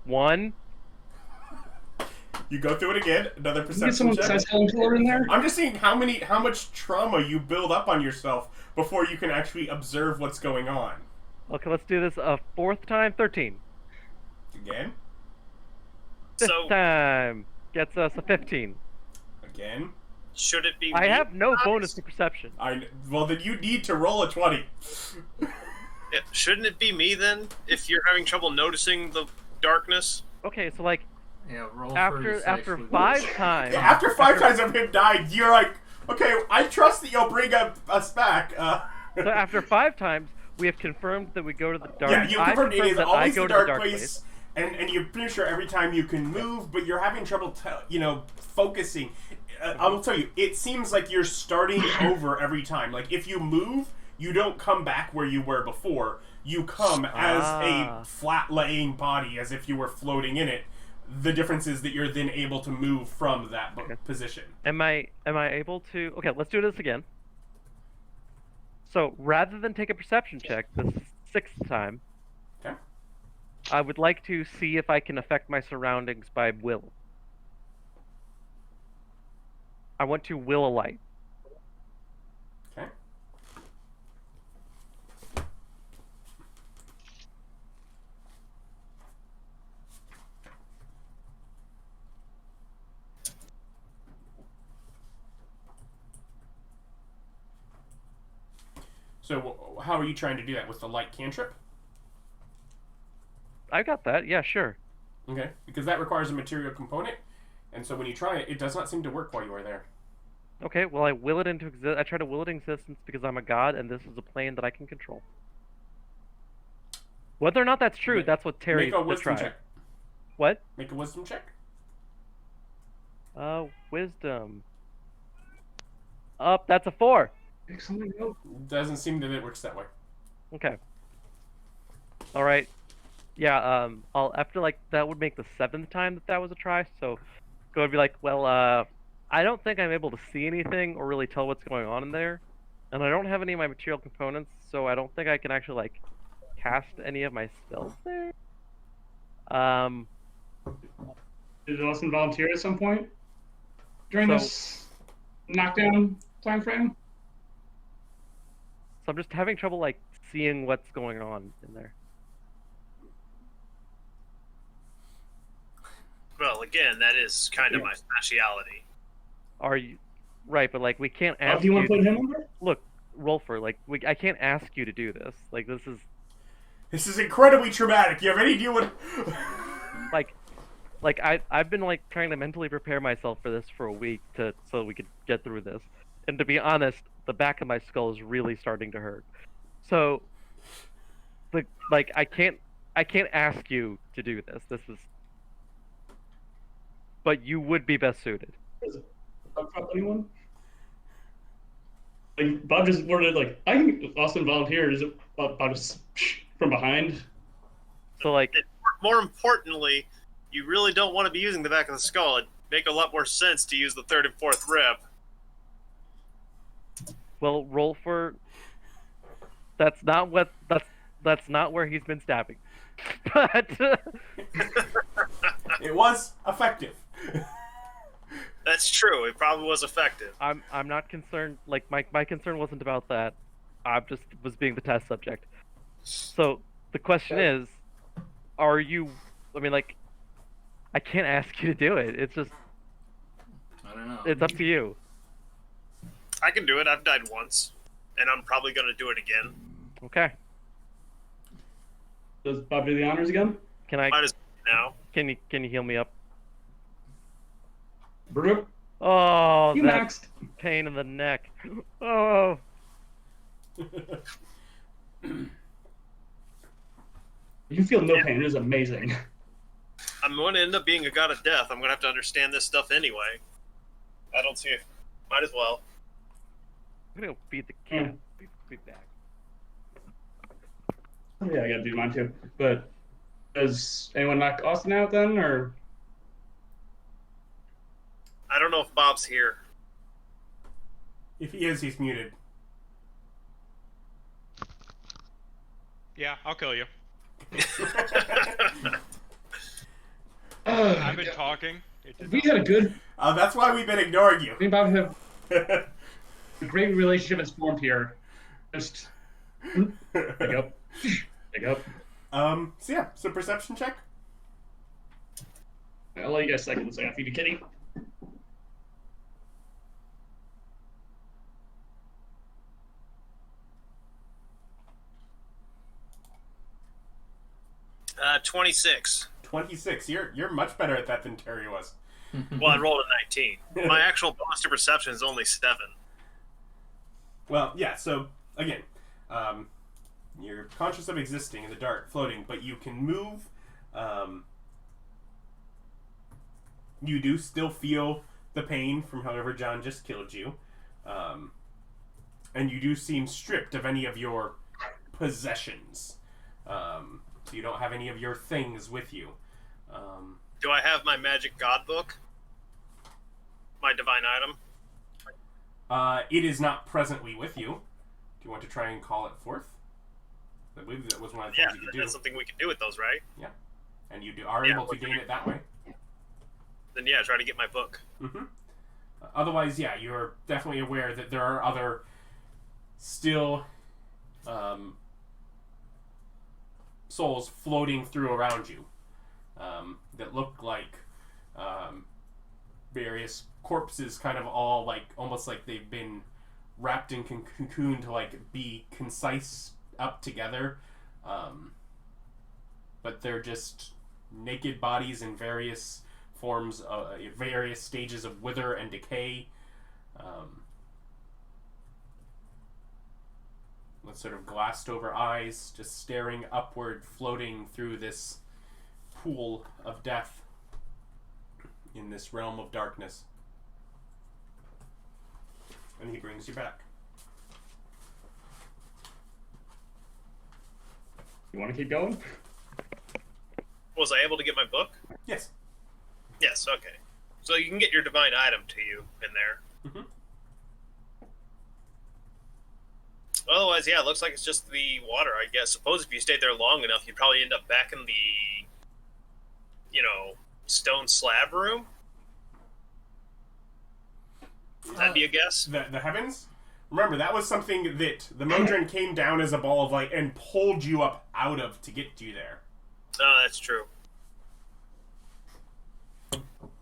1. You go through it again. Another perception Get check. in there? I'm just seeing how much trauma you build up on yourself before you can actually observe what's going on. Okay, let's do this a 4th time. 13. Again. This time gets us a 15. Again. Should it be I me? have no bonus to perception. Well, then you need to roll a 20. Yeah, shouldn't it be me then? If you're having trouble noticing the darkness? Okay, so yeah, after 5 times. Yeah, after 5 times of him dying, you're like, okay, I trust that you'll bring us back. So after 5 times, we have confirmed that we go to the dark. Yeah, you confirmed it is always the dark place. place. And you're pretty sure every time you can move, but you're having trouble, focusing. I will tell you, it seems like you're starting over every time. If you move, you don't come back where you were before. You come as a flat-laying body, as if you were floating in it. The difference is that you're then able to move from that position. Am I able to... Okay, let's do this again. So, rather than take a perception check, this 6th time, Okay. I would like to see if I can affect my surroundings by will. I want to will a light. Okay. So how are you trying to do that? With the light cantrip? I got that. Yeah, sure. Okay, because that requires a material component, and so when you try it, it does not seem to work while you are there. Okay, well, I will it into I try to will it into existence because I'm a god, and this is a plane that I can control. Whether or not that's true, that's what Terry Make a wisdom tried. check. What? Make a wisdom check. Wisdom. Up, that's a 4. Doesn't seem that it works that way. Okay. All right. Yeah. I'll after like that would make the 7th time that was a try. So, go and be like, well, I don't think I'm able to see anything or really tell what's going on in there, and I don't have any of my material components, so I don't think I can actually like cast any of my spells there. Did Austin volunteer at some point during this knockdown time frame? So I'm just having trouble like seeing what's going on in there. Well, again, that is kind of my speciality. Are you right? But like we can't ask. Do you want to put him under? Look, Rolfur, like I can't ask you to do this. Like this is incredibly traumatic. You have any idea what? like I've been like trying to mentally prepare myself for this for a week so we could get through this. And to be honest, the back of my skull is really starting to hurt. So, like I can't ask you to do this. This is, but you would be best suited. Anyone? Like Bob just worded like I think Austin volunteered. Is it about just from behind? So like, more importantly, you really don't want to be using the back of the skull. It'd make a lot more sense to use the 3rd and 4th rib. Well, Rolfur, that's not where he's been stabbing. But it was effective. That's true. It probably was effective. I'm not concerned. Like my concern wasn't about that. I just was being the test subject. So the question is, are you? I mean, like, I can't ask you to do it. It's just, I don't know. It's up to you. I can do it. I've died once, and I'm probably going to do it again. Okay. Does Bob do the honors again? Can I? Might as well now. Can you heal me up? Brooke? Oh, You that maxed. pain in the neck. Oh. You feel no pain. It is amazing. I'm going to end up being a god of death. I'm going to have to understand this stuff anyway. I don't see it. Might as well. I'm gonna go beat the cat. Beat back. Yeah, I gotta do mine too. But does anyone knock Austin out then, or? I don't know if Bob's here. If he is, he's muted. Yeah, I'll kill you. I've I've been talking. We had a good. That's why we've been ignoring you. Me and Bob have a great relationship is formed here. Just pick up. So perception check. I'll let you guys seconds. I gotta feed a kitty. Uh, 26. 26. You're much better at that than Terry was. Well, I rolled a 19. My actual bonus to perception is only 7. Well, yeah. So again, you're conscious of existing in the dark, floating, but you can move. You do still feel the pain from however John just killed you, and you do seem stripped of any of your possessions. So you don't have any of your things with you. Do I have my magic god book? My divine item? It is not presently with you. Do you want to try and call it forth? I believe that was one of the things you could do. That's something we can do with those, right? Yeah. And you are able to gain it that way. Then yeah, try to get my book. Mm-hmm. Otherwise, yeah, you're definitely aware that there are other still souls floating through around you that look like various corpses, kind of all like almost like they've been wrapped in cocoon to like be concise up together, but they're just naked bodies in various forms, various stages of wither and decay. With sort of glassed over eyes, just staring upward, floating through this pool of death in this realm of darkness. And he brings you back. You want to keep going? Was I able to get my book? Yes. Yes, okay. So you can get your divine item to you in there. Mm-hmm. Otherwise, yeah, it looks like it's just the water, I guess. Suppose if you stayed there long enough, you'd probably end up back in the, stone slab room? Would that be a guess? The heavens? Remember, that was something that the Modron came down as a ball of light and pulled you up out of to get you there. Oh, that's true.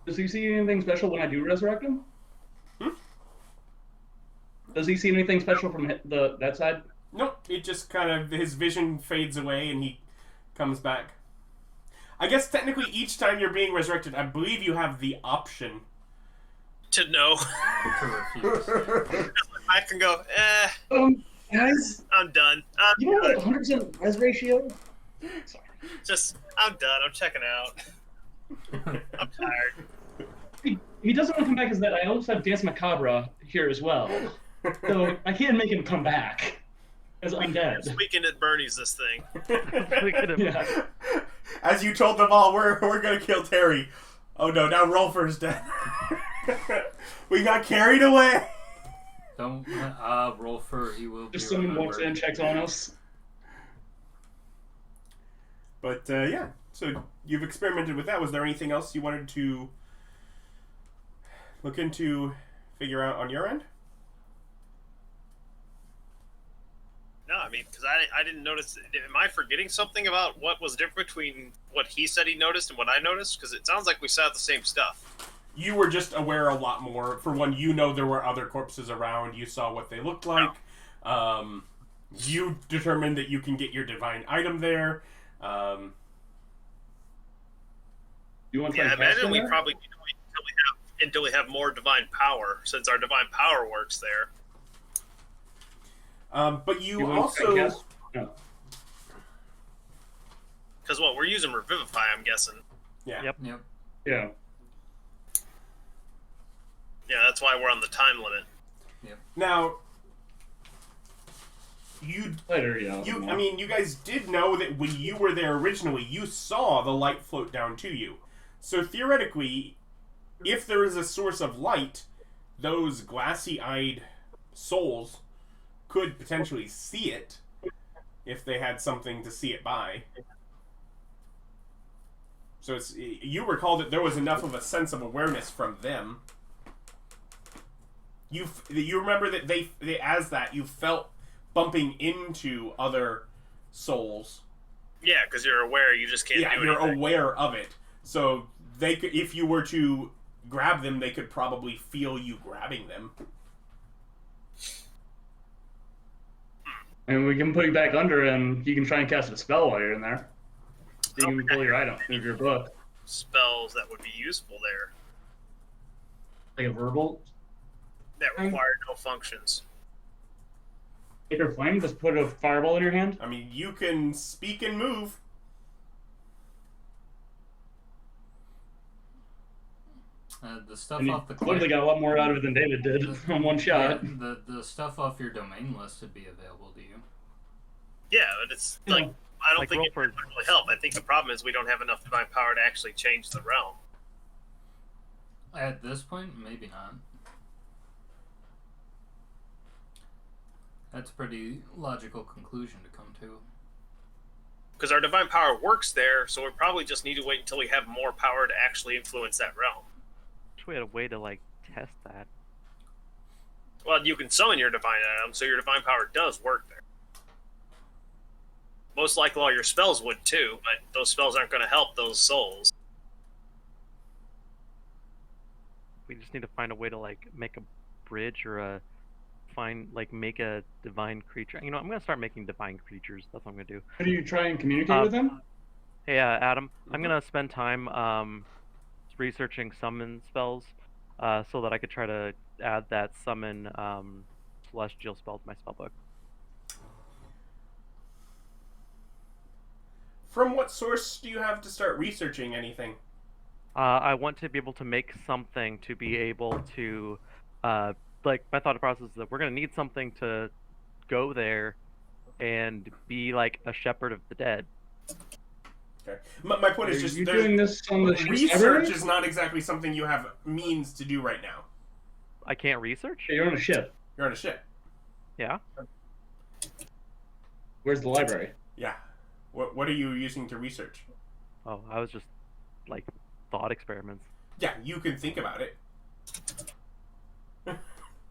Does he see anything special when I do resurrect him? Does he see anything special from that side? Nope, it just kind of, his vision fades away and he comes back. I guess technically each time you're being resurrected, I believe you have the option to know. I can go, guys? I'm done. You know that 100% res ratio? Sorry. I'm done. I'm checking out. I'm tired. He doesn't want to come back as that. I also have Dance Macabre here as well. So I can't make him come back as undead. Speaking at Bernie's this thing. Yeah. As you told them all, we're gonna kill Terry. Oh no, now Rolfur's dead. We got carried away. Don't Rolfur, he will Just be someone remembered. walks in and checks on us. But yeah, so you've experimented with that. Was there anything else you wanted to look into, figure out on your end? No, I mean, because I didn't notice. Am I forgetting something about what was different between what he said he noticed and what I noticed? Because it sounds like we saw the same stuff. You were just aware a lot more. For one, there were other corpses around. You saw what they looked like. Oh. You determined that you can get your divine item there. You want to I imagine we probably need to wait until we have more divine power, since our divine power works there. But you also... No. Because we're using Revivify, I'm guessing. Yeah. Yep. Yeah. Yeah, that's why we're on the time limit. Yep. Now, Later, yeah. you guys did know that when you were there originally, you saw the light float down to you. So theoretically, if there is a source of light, those glassy-eyed souls could potentially see it if they had something to see it by. So you recall that there was enough of a sense of awareness from them. You remember that they as that you felt bumping into other souls. Yeah, because you're aware, you just can't do anything. Yeah, you're aware of it. So they could, if you were to grab them, they could probably feel you grabbing them. And we can put you back under, and you can try and cast a spell while you're in there. You can pull your item, move your book. Spells that would be useful there. Like a verbal. That require no functions. Take your flame, just put a fireball in your hand. I mean, you can speak and move. The stuff And you off the clearly got a lot more out of it than David did on one shot. Yeah, the stuff off your domain list would be available to you. Yeah, but it's like, I don't think it Rolfur. would really help. I think the problem is we don't have enough divine power to actually change the realm. At this point, maybe not. That's a pretty logical conclusion to come to. Because our divine power works there, so we probably just need to wait until we have more power to actually influence that realm. Wish we had a way to test that. Well, you can summon your divine item, so your divine power does work there. Most likely all your spells would too, but those spells aren't going to help those souls. We just need to find a way to make a bridge or make a divine creature. You know, I'm gonna start making divine creatures. That's what I'm gonna do. How do you try and communicate with them? Hey, Adam, I'm gonna spend time researching summon spells, so that I could try to add that summon celestial spell to my spellbook. From what source do you have to start researching anything? I want to be able to make something to be able to, like, my thought process is that we're gonna need something to go there and be like a shepherd of the dead. Okay. My point is just you doing this on the research is not exactly something you have means to do right now. I can't research? Yeah, you're on a ship. You're on a ship. Yeah. Where's the library? Yeah. What are you using to research? Oh, I was just like thought experiments. Yeah, you can think about it.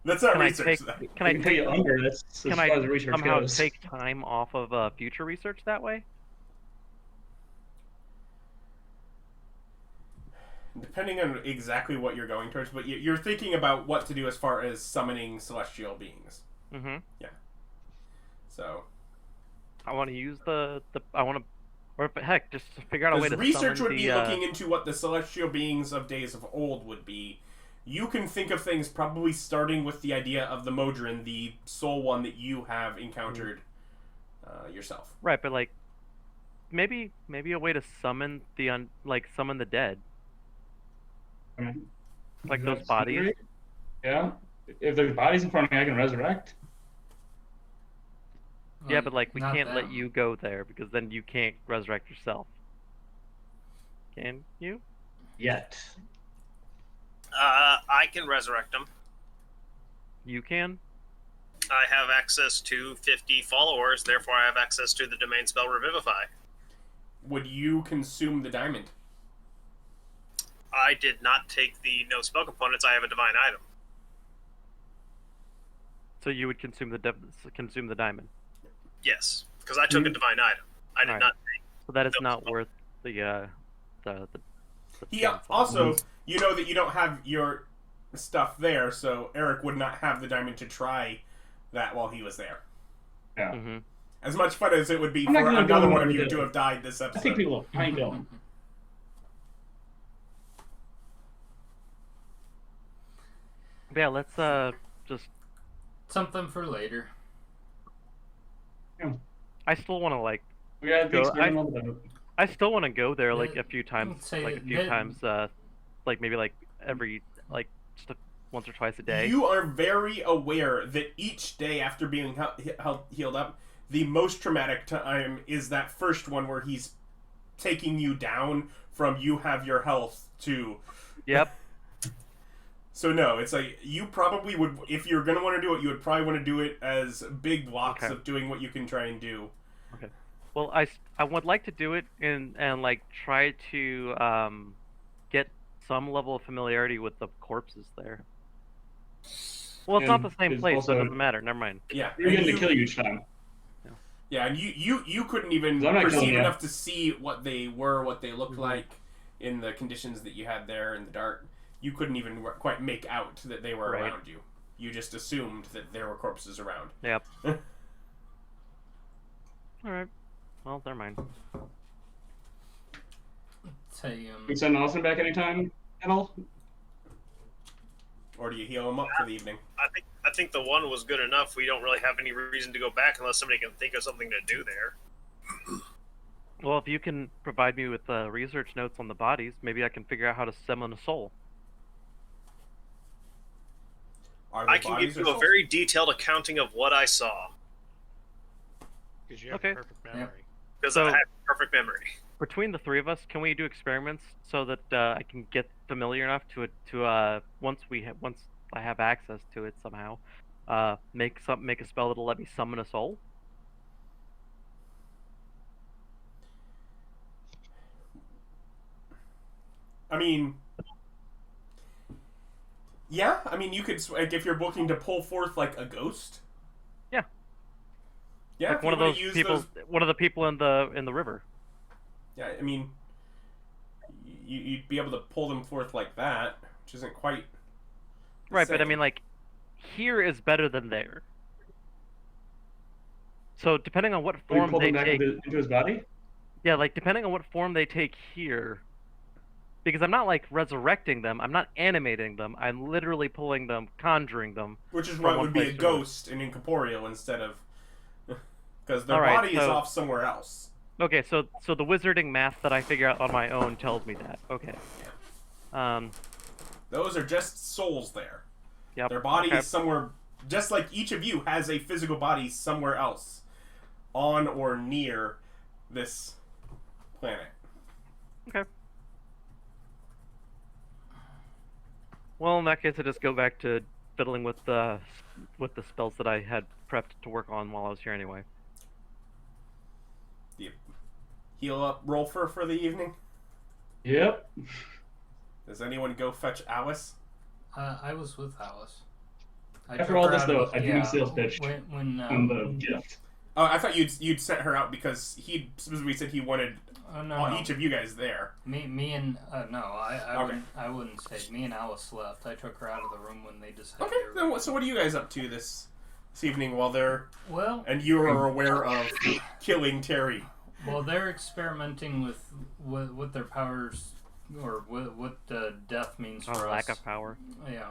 That's not research. Can I research somehow goes. take time off of future research that way? Depending on exactly what you're going towards, but you're thinking about what to do as far as summoning celestial beings. Mm-hmm. Yeah. So. I want to use heck, just figure out a way to research would be looking into what the celestial beings of days of old would be. You can think of things probably starting with the idea of the Modron, the soul one that you have encountered yourself. Right, but like maybe a way to summon summon the dead. Like those bodies. Yeah. If there's bodies in front of me, I can resurrect. Yeah, but like we can't let you go there because then you can't resurrect yourself. Can you? Yet. I can resurrect them. You can? I have access to 50 followers, therefore I have access to the domain spell Revivify. Would you consume the diamond? I did not take the no spell components. I have a divine item. So you would consume the diamond. Yes, because I took a divine item. I did not take. So that is not worth the also, you know that you don't have your stuff there, so Eric would not have the diamond to try that while he was there. Yeah. Mm-hmm. As much fun as it would be for another one of you to have died this episode. I think we will. I go. Yeah, let's just something for later. Yeah. I still want to like. I still want to go there like a few times, like maybe like every just once or twice a day. You are very aware that each day after being healed up, the most traumatic time is that first one where he's taking you down from you have your health to. Yep. So no, it's like you probably would, if you're gonna want to do it, you would probably want to do it as big blocks of doing what you can try and do. Okay. Well, I would like to do it and like try to get some level of familiarity with the corpses there. Well, it's not the same place, so it doesn't matter. Never mind. Yeah, you're going to kill you each time. Yeah, and you couldn't even perceive enough to see what they were, what they looked like in the conditions that you had there in the dark. You couldn't even quite make out that they were around you. You just assumed that there were corpses around. Yep. Alright. Well, never mind. Say, we send Austin back anytime at all? Or do you heal him up for the evening? I think the one was good enough. We don't really have any reason to go back unless somebody can think of something to do there. Well, if you can provide me with research notes on the bodies, maybe I can figure out how to summon a soul. I can give you a very detailed accounting of what I saw. Because you have perfect memory. Because I have perfect memory. Between the three of us, can we do experiments so that I can get familiar enough to once I have access to it somehow, make a spell that'll let me summon a soul? I mean, yeah. I mean, you could, like, if you're looking to pull forth like a ghost. Yeah. Yeah. Like one of those people. One of the people in the river. Yeah, I mean, you'd be able to pull them forth like that, which isn't quite. Right, but I mean, like, here is better than there. So depending on what We form pulled they him back take, into his body? yeah, like depending on what form they take here, because I'm not like resurrecting them, I'm not animating them, I'm literally pulling them, conjuring them. Which is from why it one would be a place to another. ghost and incorporeal instead of... Because their Alright, body is so- off somewhere else. Okay, so the wizarding math that I figure out on my own tells me that. Okay. Those are just souls there. Yep. Their body okay. is somewhere... Just like each of you has a physical body somewhere else. On or near this planet. Okay. Well, in that case, I just go back to fiddling with the spells that I had prepped to work on while I was here anyway. Do you heal up Rolfur for the evening? Yep. Does anyone go fetch Alice? I was with Alice. After all this, though, I do need a sales pitch When on the gift. Oh, I thought you'd sent her out because he specifically said he wanted each of you guys there. Me and no, Okay. I wouldn't stay. Me and Alice left. I took her out of the room when they decided. Okay, then so what are you guys up to this evening while they're... Well, And you are aware of killing Terry. well, they're experimenting with what their powers or what death means for us. Lack of power. Yeah.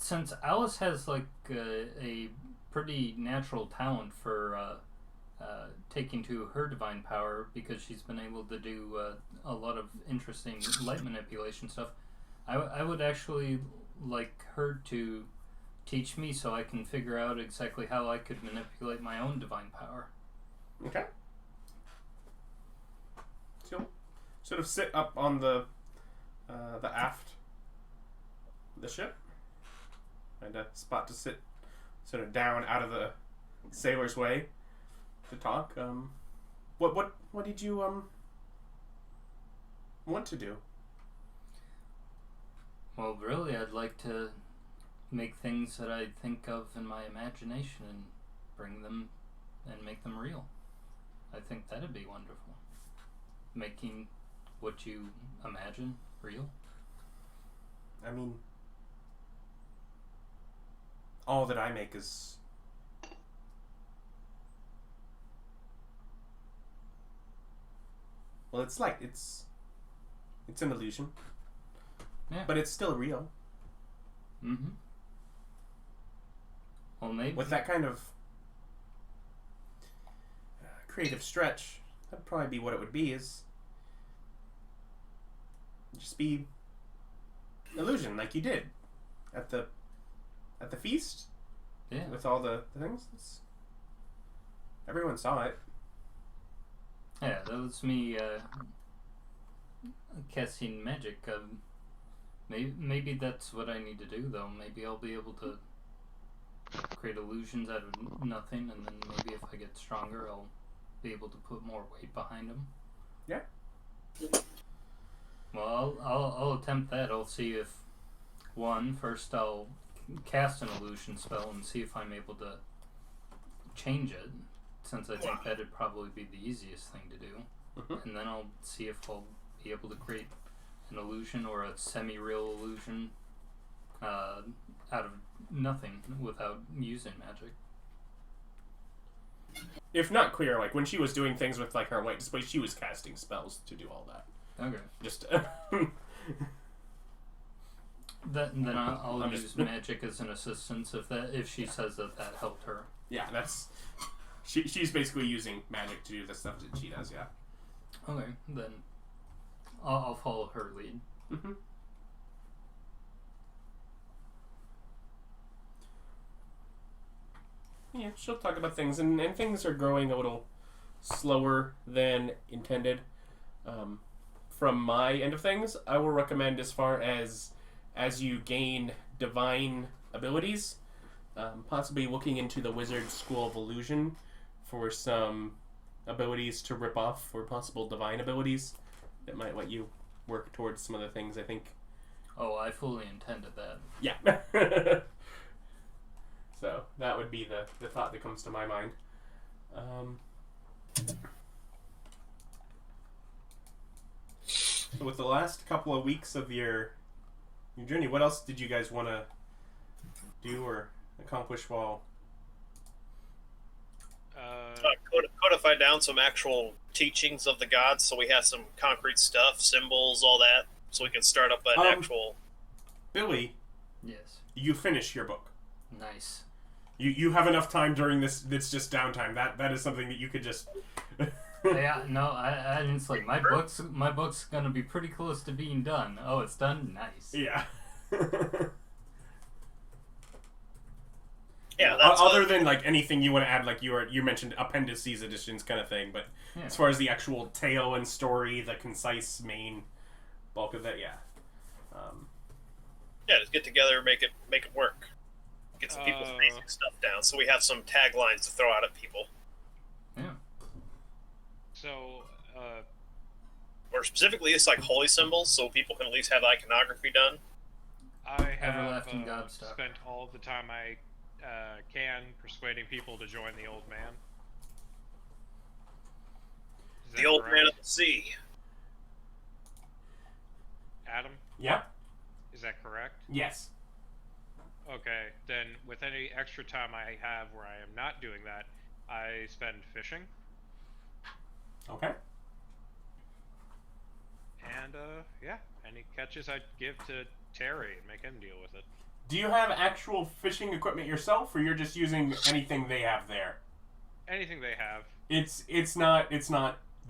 Since Alice has like a pretty natural talent for taking to her divine power because she's been able to do a lot of interesting light manipulation stuff, I would actually like her to teach me so I can figure out exactly how I could manipulate my own divine power. Okay. So sort of sit up on the aft of the ship. Find a spot to sit sort of down out of the sailor's way to talk. What did you want to do? Well, really, I'd like to make things that I think of in my imagination and bring them and make them real. I think that'd be wonderful. Making what you imagine real. I mean, all that I make is... Well, it's like, it's an illusion. Yeah. But it's still real. Mm-hmm. Well, maybe... With that kind of creative stretch, that'd probably be what it would be, is... Just be illusion, like you did at the feast. Yeah. With all the things. Everyone saw it. Yeah, that was me casting magic. Maybe that's what I need to do, though. Maybe I'll be able to create illusions out of nothing, and then maybe if I get stronger, I'll be able to put more weight behind them. Yeah. Well, I'll attempt that. I'll see if first I'll cast an illusion spell and see if I'm able to change it, since I think that'd probably be the easiest thing to do. Mm-hmm. And then I'll see if I'll be able to create an illusion or a semi-real illusion out of nothing without using magic. If not clear, like when she was doing things with like her white display, she was casting spells to do all that. Okay. Just Then I'll I'm use just- magic as an assistance if she says that helped her. yeah, that's she's basically using magic to do the stuff that she does. Yeah. Okay, then I'll follow her lead. Mm-hmm. Yeah, she'll talk about things, and things are growing a little slower than intended. From my end of things, I will recommend as far as you gain divine abilities, possibly looking into the Wizard School of Illusion for some abilities to rip off for possible divine abilities that might let you work towards some of the things, I think. Oh, I fully intended that. Yeah. So that would be the thought that comes to my mind. So with the last couple of weeks of your journey. What else did you guys want to do or accomplish while... Codify down some actual teachings of the gods, so we have some concrete stuff, symbols, all that, so we can start up an actual... Billy, Yes. you finish your book. Nice. You have enough time during this. It's just downtime. That is something that you could just. Yeah, no, I didn't sleep. My book's gonna be pretty close to being done. Oh, it's done. Nice. Yeah. Yeah. That's other than like anything you want to add, like you mentioned appendices editions kind of thing, but Yeah. as far as the actual tale and story, the concise main bulk of that, yeah. Yeah, just get together, make it work. Get some people's basic stuff down, so we have some taglines to throw out at people. Yeah. So, Or specifically, it's like holy symbols, so people can at least have iconography done. I have Everlasting God stuff. spent all of the time I can persuading people to join the old man. Is The that old correct? man of the sea. Adam, Yeah. is that correct? Yes. Okay, then with any extra time I have where I am not doing that, I spend fishing. Okay. And, yeah, any catches I'd give to Terry and make him deal with it. Do you have actual fishing equipment yourself, or you're just using anything they have there? Anything they have. It's not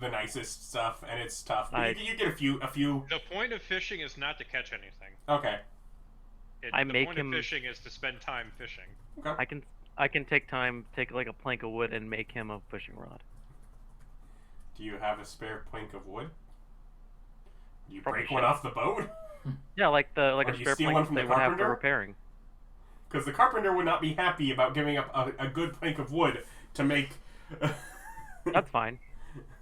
the nicest stuff, and it's tough. But you get a few. The point of fishing is not to catch anything. Okay. The make point him- of fishing is to spend time fishing. Okay. I can take like a plank of wood and make him a fishing rod. Do you have a spare plank of wood? Do you Probably break one should. off the boat? Yeah, like Or a do you spare steal plank one that from they the would have for carpenter? repairing. Because the carpenter would not be happy about giving up a good plank of wood to make. That's fine.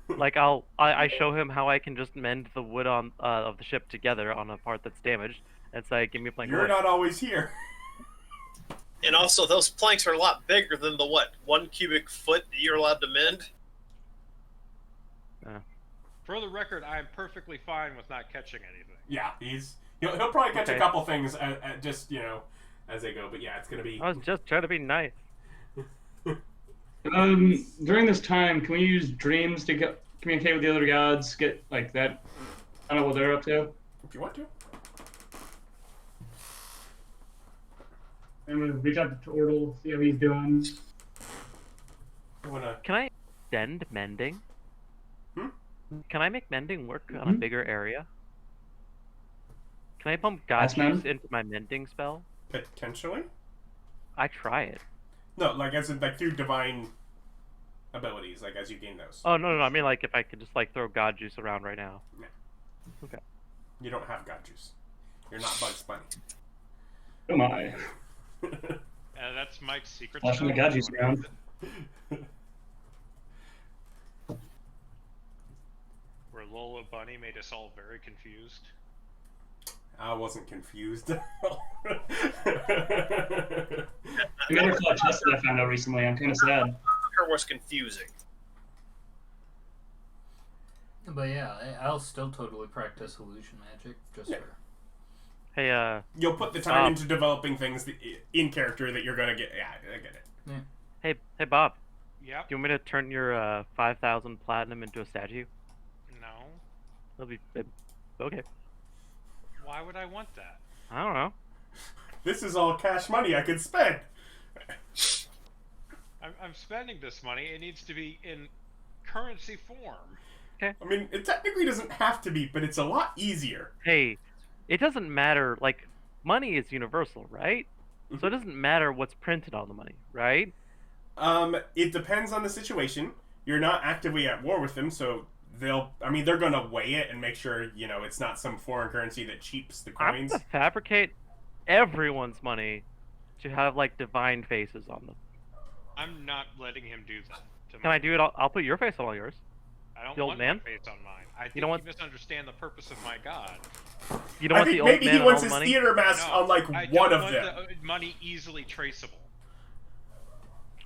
Like I show him how I can just mend the wood on of the ship together on a part that's damaged, and say, "Give me a plank of You're wood." not always here. And also, those planks are a lot bigger than the 1 cubic foot that you're allowed to mend? For the record, I am perfectly fine with not catching anything. Yeah, he'll probably catch a Okay. couple things just as they go. But yeah, it's gonna be. I was just trying to be nice. During this time, can we use dreams to communicate with the other gods? Get like that. I don't know what they're up to. If you want to. I'm gonna reach out to Tortle, see how he's doing. You wanna? Can I extend mending? Hmm? Can I make mending work on a bigger area? Can I pump God Yes, ma'am. juice into my mending spell? Potentially. I try it. No, like as in like through divine abilities, like as you gain those. Oh no, I mean like if I could just like throw God juice around right now. You don't have God juice. You're not Bugs Bunny. Who am I? That's Mike's secret. Flashing the spell. God juice around. Where Lola Bunny made us all very confused. I wasn't confused. Another clutch chest that I found out recently. I'm kind of sad. Her was confusing. But yeah, I'll still totally practice illusion magic just Yeah. for. Hey, You'll put the time into developing things in character that you're gonna get. Yeah, I get it. hey, Bob. Yep. Do you want me to turn your 5,000 platinum into a statue? No. That'll be okay. Why would I want that? I don't know. This is all cash money I could spend. I'm spending this money. It needs to be in currency form. I mean, it technically doesn't have to be, but it's a lot easier. Hey, it doesn't matter. Like, money is universal, right? So it doesn't matter what's printed on the money, right? It depends on the situation. You're not actively at war with them, so they're gonna weigh it and make sure, it's not some foreign currency that cheaps the I'm coins. gonna fabricate everyone's money to have like divine faces on them. I'm not letting him do that. Can I do it? I'll put your face on all yours. I don't the old want man? my face on mine. I think You don't want- you misunderstand the purpose of my god. You don't I want the think old maybe man he and wants all the his money? theater mask No, on like I one don't of want them. the money easily traceable.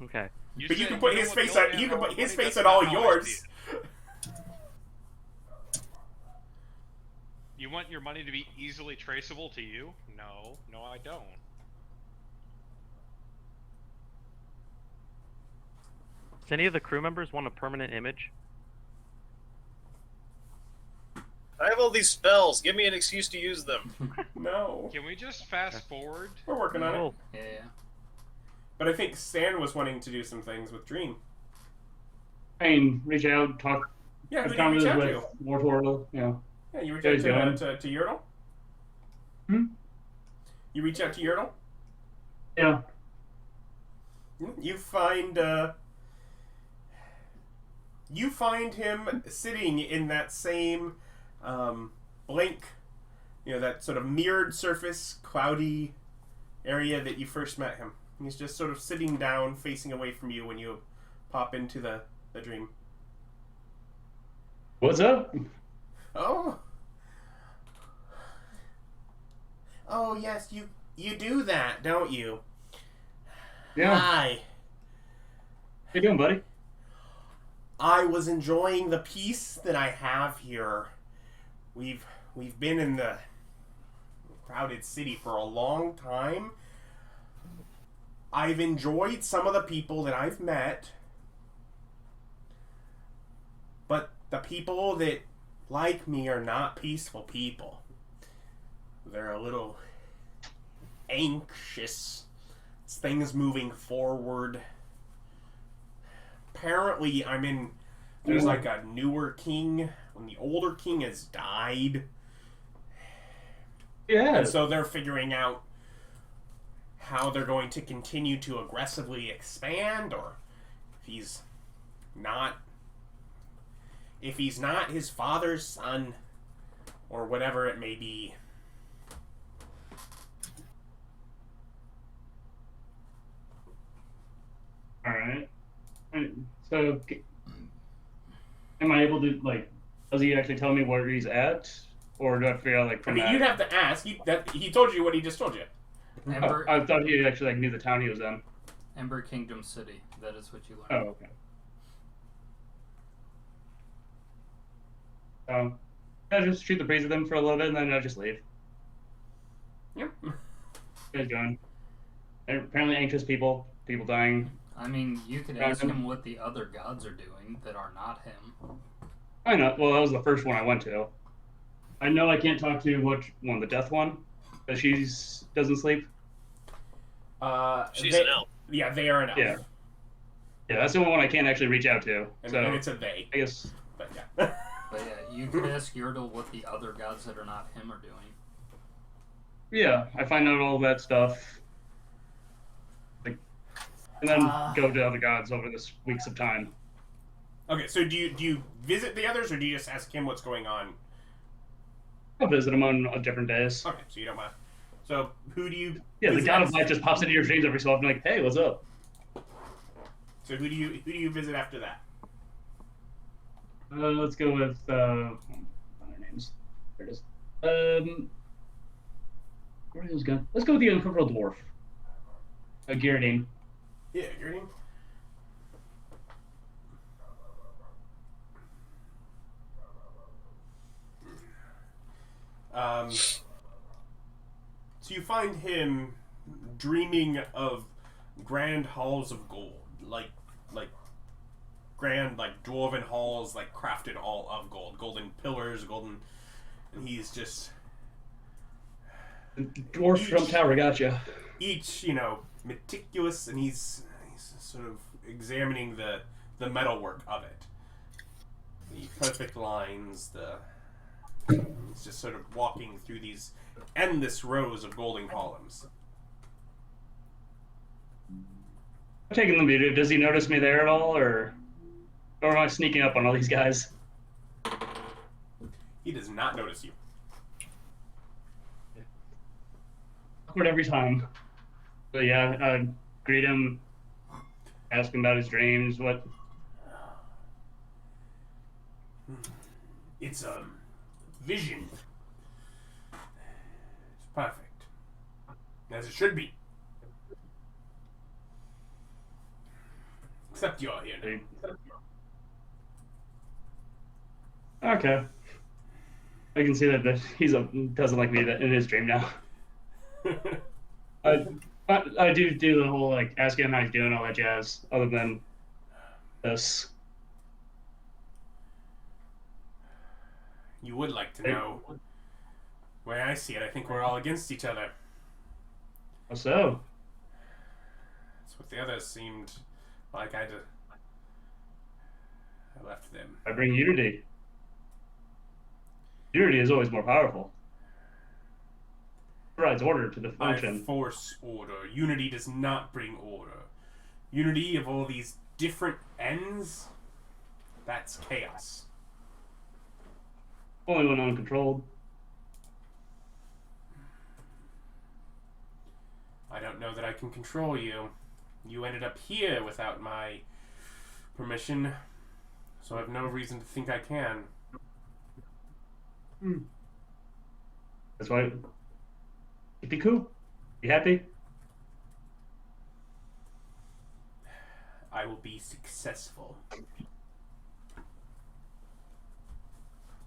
Okay. But you said can put don't his want the face old on. man You can or put his money, face that's on all not how I yours. see it. You want your money to be easily traceable to you? No, I don't. Does any of the crew members want a permanent image? I have all these spells. Give me an excuse to use them. No. Can we just fast forward? We're working on it. Yeah. But I think Stan was wanting to do some things with Dream. I mean, reach out, talk. Yeah, who did you reach out to? Wartortle, yeah. Yeah, you reach out to Yertle? Hmm? You reach out to Yertle? Yeah. You find him sitting in that same blank, that sort of mirrored surface, cloudy area that you first met him. He's just sort of sitting down, facing away from you when you pop into the dream. What's up? Oh, yes, you do that, don't you? Yeah. Hi. How you doing, buddy? I was enjoying the peace that I have here. We've been in the crowded city for a long time. I've enjoyed some of the people that I've met, but the people that like me are not peaceful people. They're a little anxious. It's things moving forward. Apparently, there's like a newer king when the older king has died. Yeah. And so they're figuring out how they're going to continue to aggressively expand, or if he's not his father's son, or whatever it may be. Alright. So, am I able to, does he actually tell me where he's at? Or do I figure out, you'd have to ask. He told you what he just told you. I thought he actually, knew the town he was in. Ember Kingdom City. That is what you learned. Oh, okay. I just shoot the breeze with them for a little bit, and then I just leave. Yep. Guys going. Apparently anxious people dying. I mean, you could ask him what the other gods are doing that are not him. I know. Well, that was the first one I went to. I know I can't talk to the death one, but she doesn't sleep. She's an elf. Yeah, they are an elf. Yeah, that's the only one I can't actually reach out to. And so it's a they. I guess. But yeah. But yeah, you could ask Yertle what the other gods that are not him are doing. Yeah, I find out all that stuff. And then go to other gods over this weeks of time. Okay, so do you visit the others, or do you just ask him what's going on? I'll visit them on different days. Okay, so you don't mind. So who do you? Yeah, the god of life just pops into your dreams every so often, like, hey, what's up? So who do you visit after that? Let's go with what are their names? There it is. Where are those guys? Let's go with the Unconquerable Dwarf. Gyardine. Yeah, Gyardine. So you find him dreaming of grand halls of gold, like grand, dwarven halls, crafted all of gold, golden pillars, and he's just Dwarf from Tower, gotcha. Each, meticulous, and he's sort of examining the metalwork of it, the perfect lines, he's just sort of walking through these endless rows of golden columns. I'm taking the muted. Does he notice me there at all, or am I sneaking up on all these guys? He does not notice you. Awkward every time. But yeah, greet him, ask him about his dreams, what... It's a vision. It's perfect. As it should be. Except you're here now. Okay. I can see that doesn't like me in his dream now. I do the whole like asking him how he's doing, all that jazz. Other than this, You would like to know. The way I see it, I think we're all against each other. how so? That's what the others seemed like. I left them. I bring unity. Unity is always more powerful. It provides order to the function. I force order. Unity does not bring order. Unity of all these different ends, that's chaos. Only when uncontrolled. I don't know that I can control you. You ended up here without my permission, so I have no reason to think I can. That's why. Be cool. Be happy. I will be successful.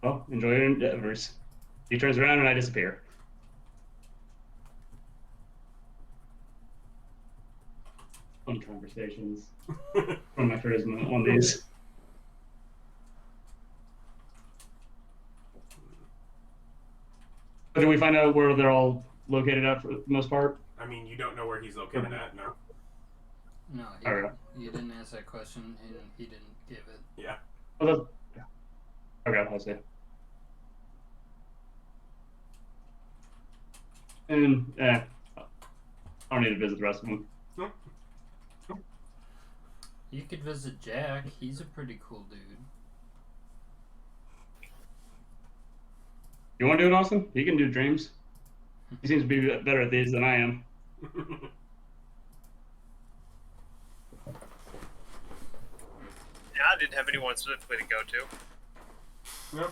Well, enjoy your endeavors. He turns around and I disappear. Fun conversations. One of my charisma on these. So do we find out where they're all located at for the most part? I mean, you don't know where he's located at, no? No, you didn't ask that question, and he didn't give it. Yeah. Oh, okay, I see. And, I don't need to visit the rest of them. You could visit Jack. He's a pretty cool dude. You want to do it, Austin? He can do dreams. He seems to be better at these than I am. Yeah, I didn't have anyone specifically to go to. No.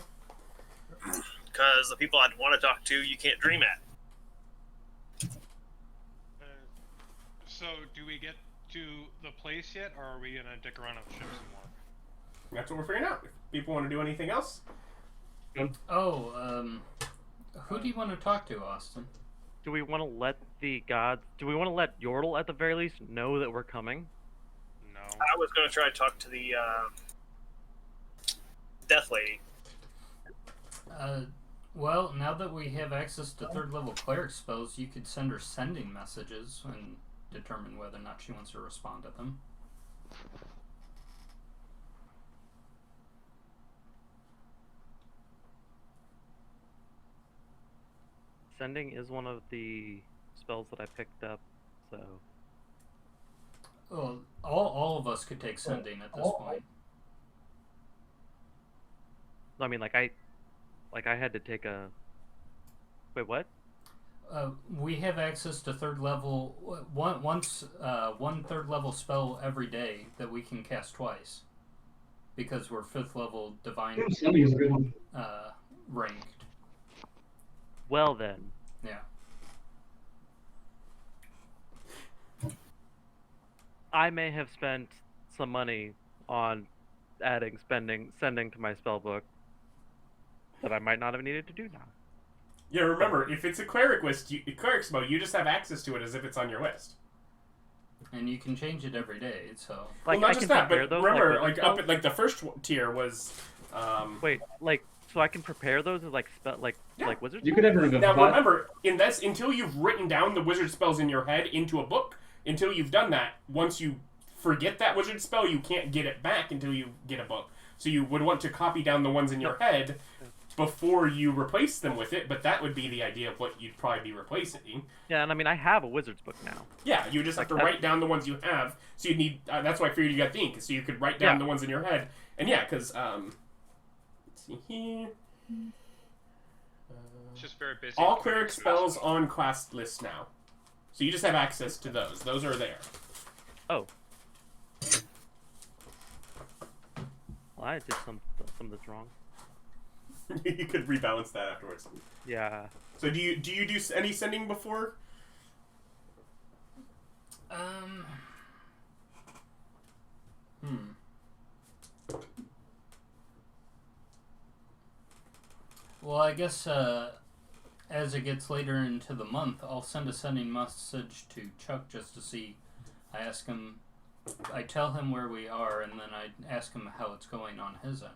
Because the people I'd want to talk to, you can't dream at. So, do we get to the place yet, or are we gonna dick around on the ship some more? That's what we're figuring out. If people want to do anything else, Oh, who do you want to talk to, Austin? Do we want to let the gods? Do we want to let Yordle at the very least know that we're coming? No. I was going to try to talk to the Death Lady. Well, now that we have access to third level cleric spells, you could send her sending messages and determine whether or not she wants to respond to them. Sending is one of the spells that I picked up, so. Well, all of us could take sending at this point. I mean, like I had to take a. Wait, what? We have access to third level one third level spell every day that we can cast twice, because we're 5th level divine ranked. Well then. Yeah. I may have spent some money on sending to my spell book that I might not have needed to do now. yeah. Remember, if it's a cleric spell, you just have access to it as if it's on your list. And you can change it every day, so. Like, well, not I just can that, but prepare those, remember, like, up at the first tier was. Wait, like, so I can prepare those as Yeah. like wizard You spells? could have Now remember, until you've written down the wizard spells in your head into a book, until you've done that, once you forget that wizard spell, you can't get it back until you get a book. So you would want to copy down the ones in your head before you replace them with it, but that would be the idea of what you'd probably be replacing. Yeah, and I mean, I have a wizard's book now. Yeah, you just have to write down the ones you have. So you need. That's why I figured you got the ink, so you could write down the ones in your head. And yeah, because let's see here. It's just very busy. All cleric spells on class list now, so you just have access to those. Those are there. Oh. Well, I did some that's wrong. You could rebalance that afterwards. Yeah. So do you do any sending before? Well, I guess as it gets later into the month, I'll send a sending message to Chuck just to see. I tell him where we are, and then I ask him how it's going on his end.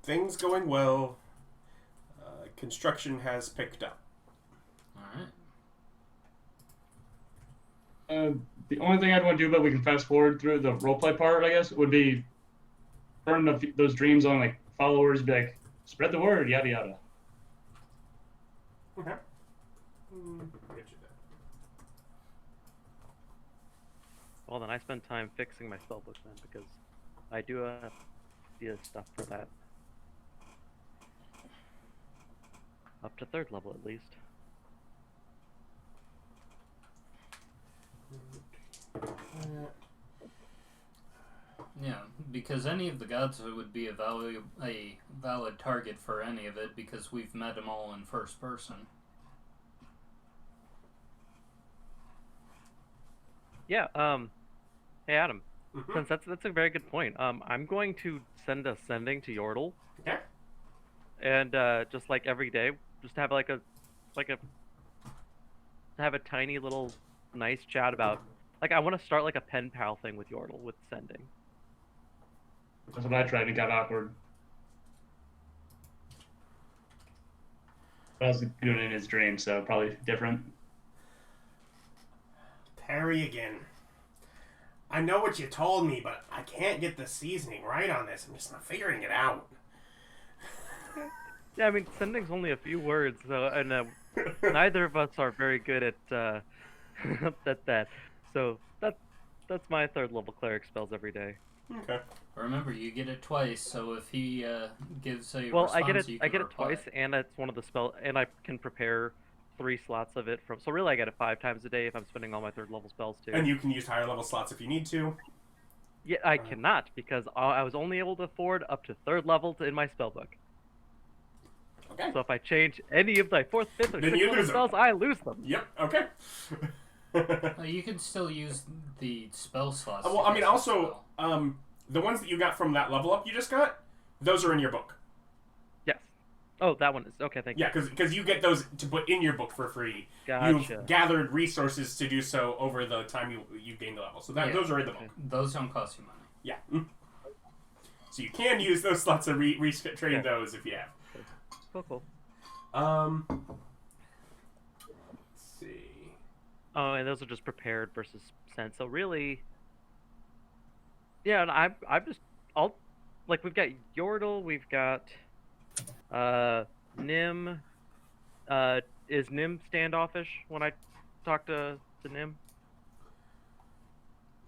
Things going well. Construction has picked up. Alright. The only thing I'd want to do, but we can fast forward through the roleplay part, I guess, would be burn those dreams on like followers, be like, spread the word, yada yada. Okay. Get you that. Well, then I spend time fixing my spellbook then, because I do the stuff for that. Up to 3rd level at least. Yeah, because any of the gods would be a valid target for any of it, because we've met them all in first person. Yeah, hey Adam, Mm-hmm. since that's a very good point, I'm going to send a sending to Yordle. Okay. And just like every day, just have have a tiny little nice chat about, like, I want to start like a pen pal thing with Yordle with sending. That's what I tried, and it got awkward. But I was doing it in his dream, so probably different. Terry again. I know what you told me, but I can't get the seasoning right on this. I'm just not figuring it out. Yeah, I mean, sending's only a few words, so, and neither of us are very good at at that. So that's my 3rd level cleric spells every day. Okay. Remember, you get it twice, so if he gives a Well, response, I get it twice, and it's one of the spell, and I can prepare 3 slots of it from. So really, I get it 5 times a day if I'm spending all my 3rd level spells too. And you can use higher level slots if you need to. Yeah, I cannot, because I was only able to afford up to 3rd levels in my spellbook. Okay. So if I change any of my 4th, 5th, or Then 6th you level lose them. spells, I lose them. Yep. Okay. You can still use the spell slots. Well, I mean, also, the ones that you got from that level up you just got, those are in your book. Yes. Oh, that one is okay. Thank you. Yeah, because you get those to put in your book for free. Gotcha. You've gathered resources to do so over the time you gain the level. So those are in the book. Those don't cost you money. Yeah. So you can use those slots to retrain those if you have. Cool. Let's see. Oh, and those are just prepared versus sent. So really, yeah. And I'll like, we've got Yordle, we've got Nim. Is Nim standoffish when I talk to Nim?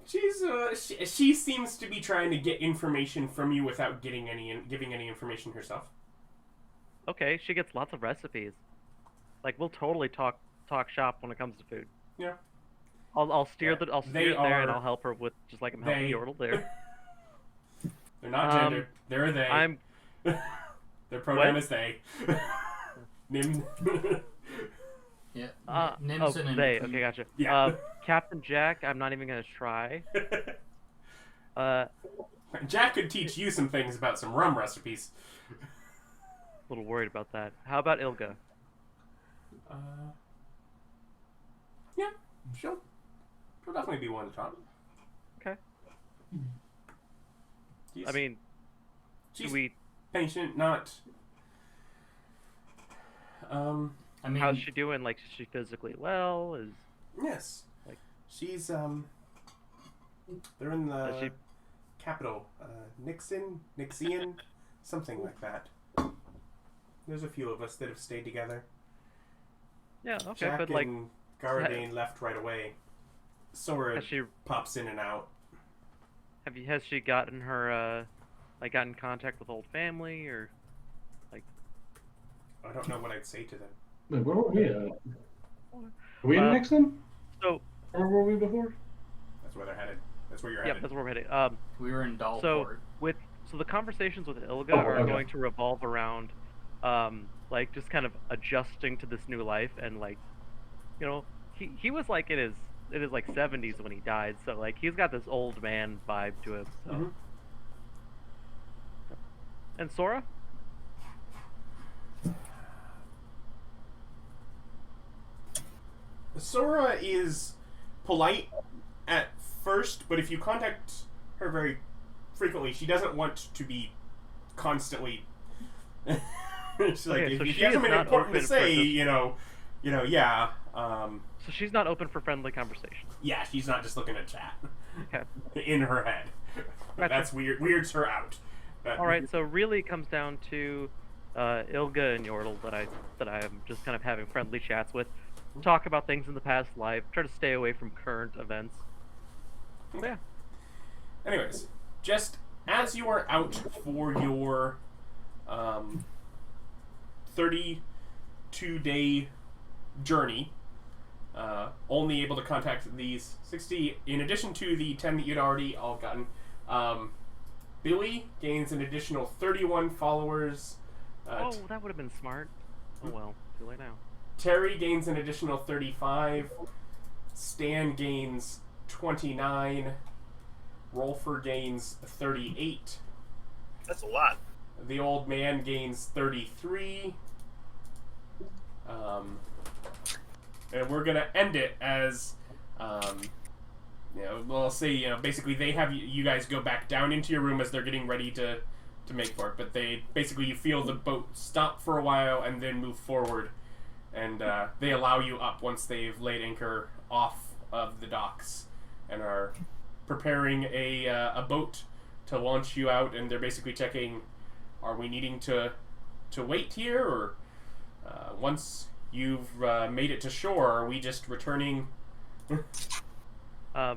She seems to be trying to get information from you without giving any information herself. Okay, she gets lots of recipes. Like, we'll totally talk shop when it comes to food. Yeah. I'll steer it there, and I'll help her with, just like I'm helping Yordle there. They're not gendered. They're a they. Their pronoun is they. Nim. Yeah. Nim's an they. Okay, gotcha. Yeah. Captain Jack, I'm not even gonna try. Jack could teach you some things about some rum recipes. A little worried about that. How about Ilga? Yeah, she'll definitely be one to talk. Okay. I mean, she's patient, not. I mean, how's she doing? Like, is she physically well? Yes. Like, she's they're in the capital, Nexin, something like that. There's a few of us that have stayed together. Yeah, okay, Jack but like, and Garadane left right away. Sora pops in and out. Has she gotten her gotten in contact with old family, or like? I don't know what I'd say to them. Wait, where were we at? Were we in Nexin? So where were we before? That's where they're headed. That's where you're yeah, headed. that's where we're headed. We were in Dalport. So the conversations with Ilga are going to revolve around, like, just kind of adjusting to this new life and, like, he was like in his like 70s when he died, so like he's got this old man vibe to him. So. Mm-hmm. And Sora? Sora is polite at first, but if you contact her very frequently, she doesn't want to be constantly. She's like, Okay, so if she you have is something not important to open say, for yeah. So she's not open for friendly conversation. Yeah, she's not just looking to chat. Okay. In her head. Gotcha. That's weird. Weirds her out. All right, so really it comes down to Ilga and Yordle that I am just kind of having friendly chats with, talk about things in the past life, try to stay away from current events. So, yeah. Anyways, just as you are out for your 32-day journey, only able to contact these 60, in addition to the 10 that you'd already all gotten. Billy gains an additional 31 followers. Oh, that would have been smart. Oh well, too late now. Terry gains an additional 35. Stan gains 29. Rolfur gains 38. That's a lot. The old man gains 33. And we're gonna end it as, we'll say, basically they have you guys go back down into your room as they're getting ready to make for it. But you feel the boat stop for a while and then move forward, and they allow you up once they've laid anchor off of the docks and are preparing a boat to launch you out. And they're basically checking, are we needing to wait here, or once you've made it to shore, are we just returning? I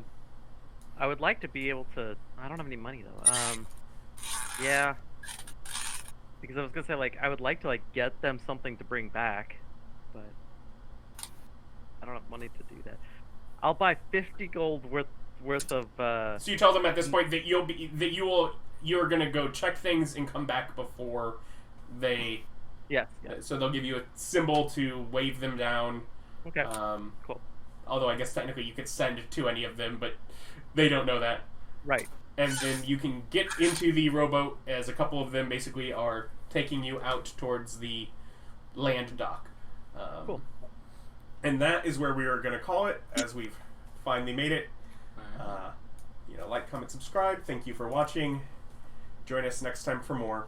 would like to be able to. I don't have any money though. Yeah. Because I was gonna say I would like to get them something to bring back, but I don't have money to do that. I'll buy 50 gold worth of. So you tell them at this point that you're gonna go check things and come back before they. Yes. So they'll give you a symbol to wave them down. Okay. Cool. Although I guess technically you could send to any of them, but they don't know that. Right. And then you can get into the rowboat as a couple of them basically are taking you out towards the land dock. Cool. And that is where we are going to call it, as we've finally made it. Like, comment, subscribe. Thank you for watching. Join us next time for more.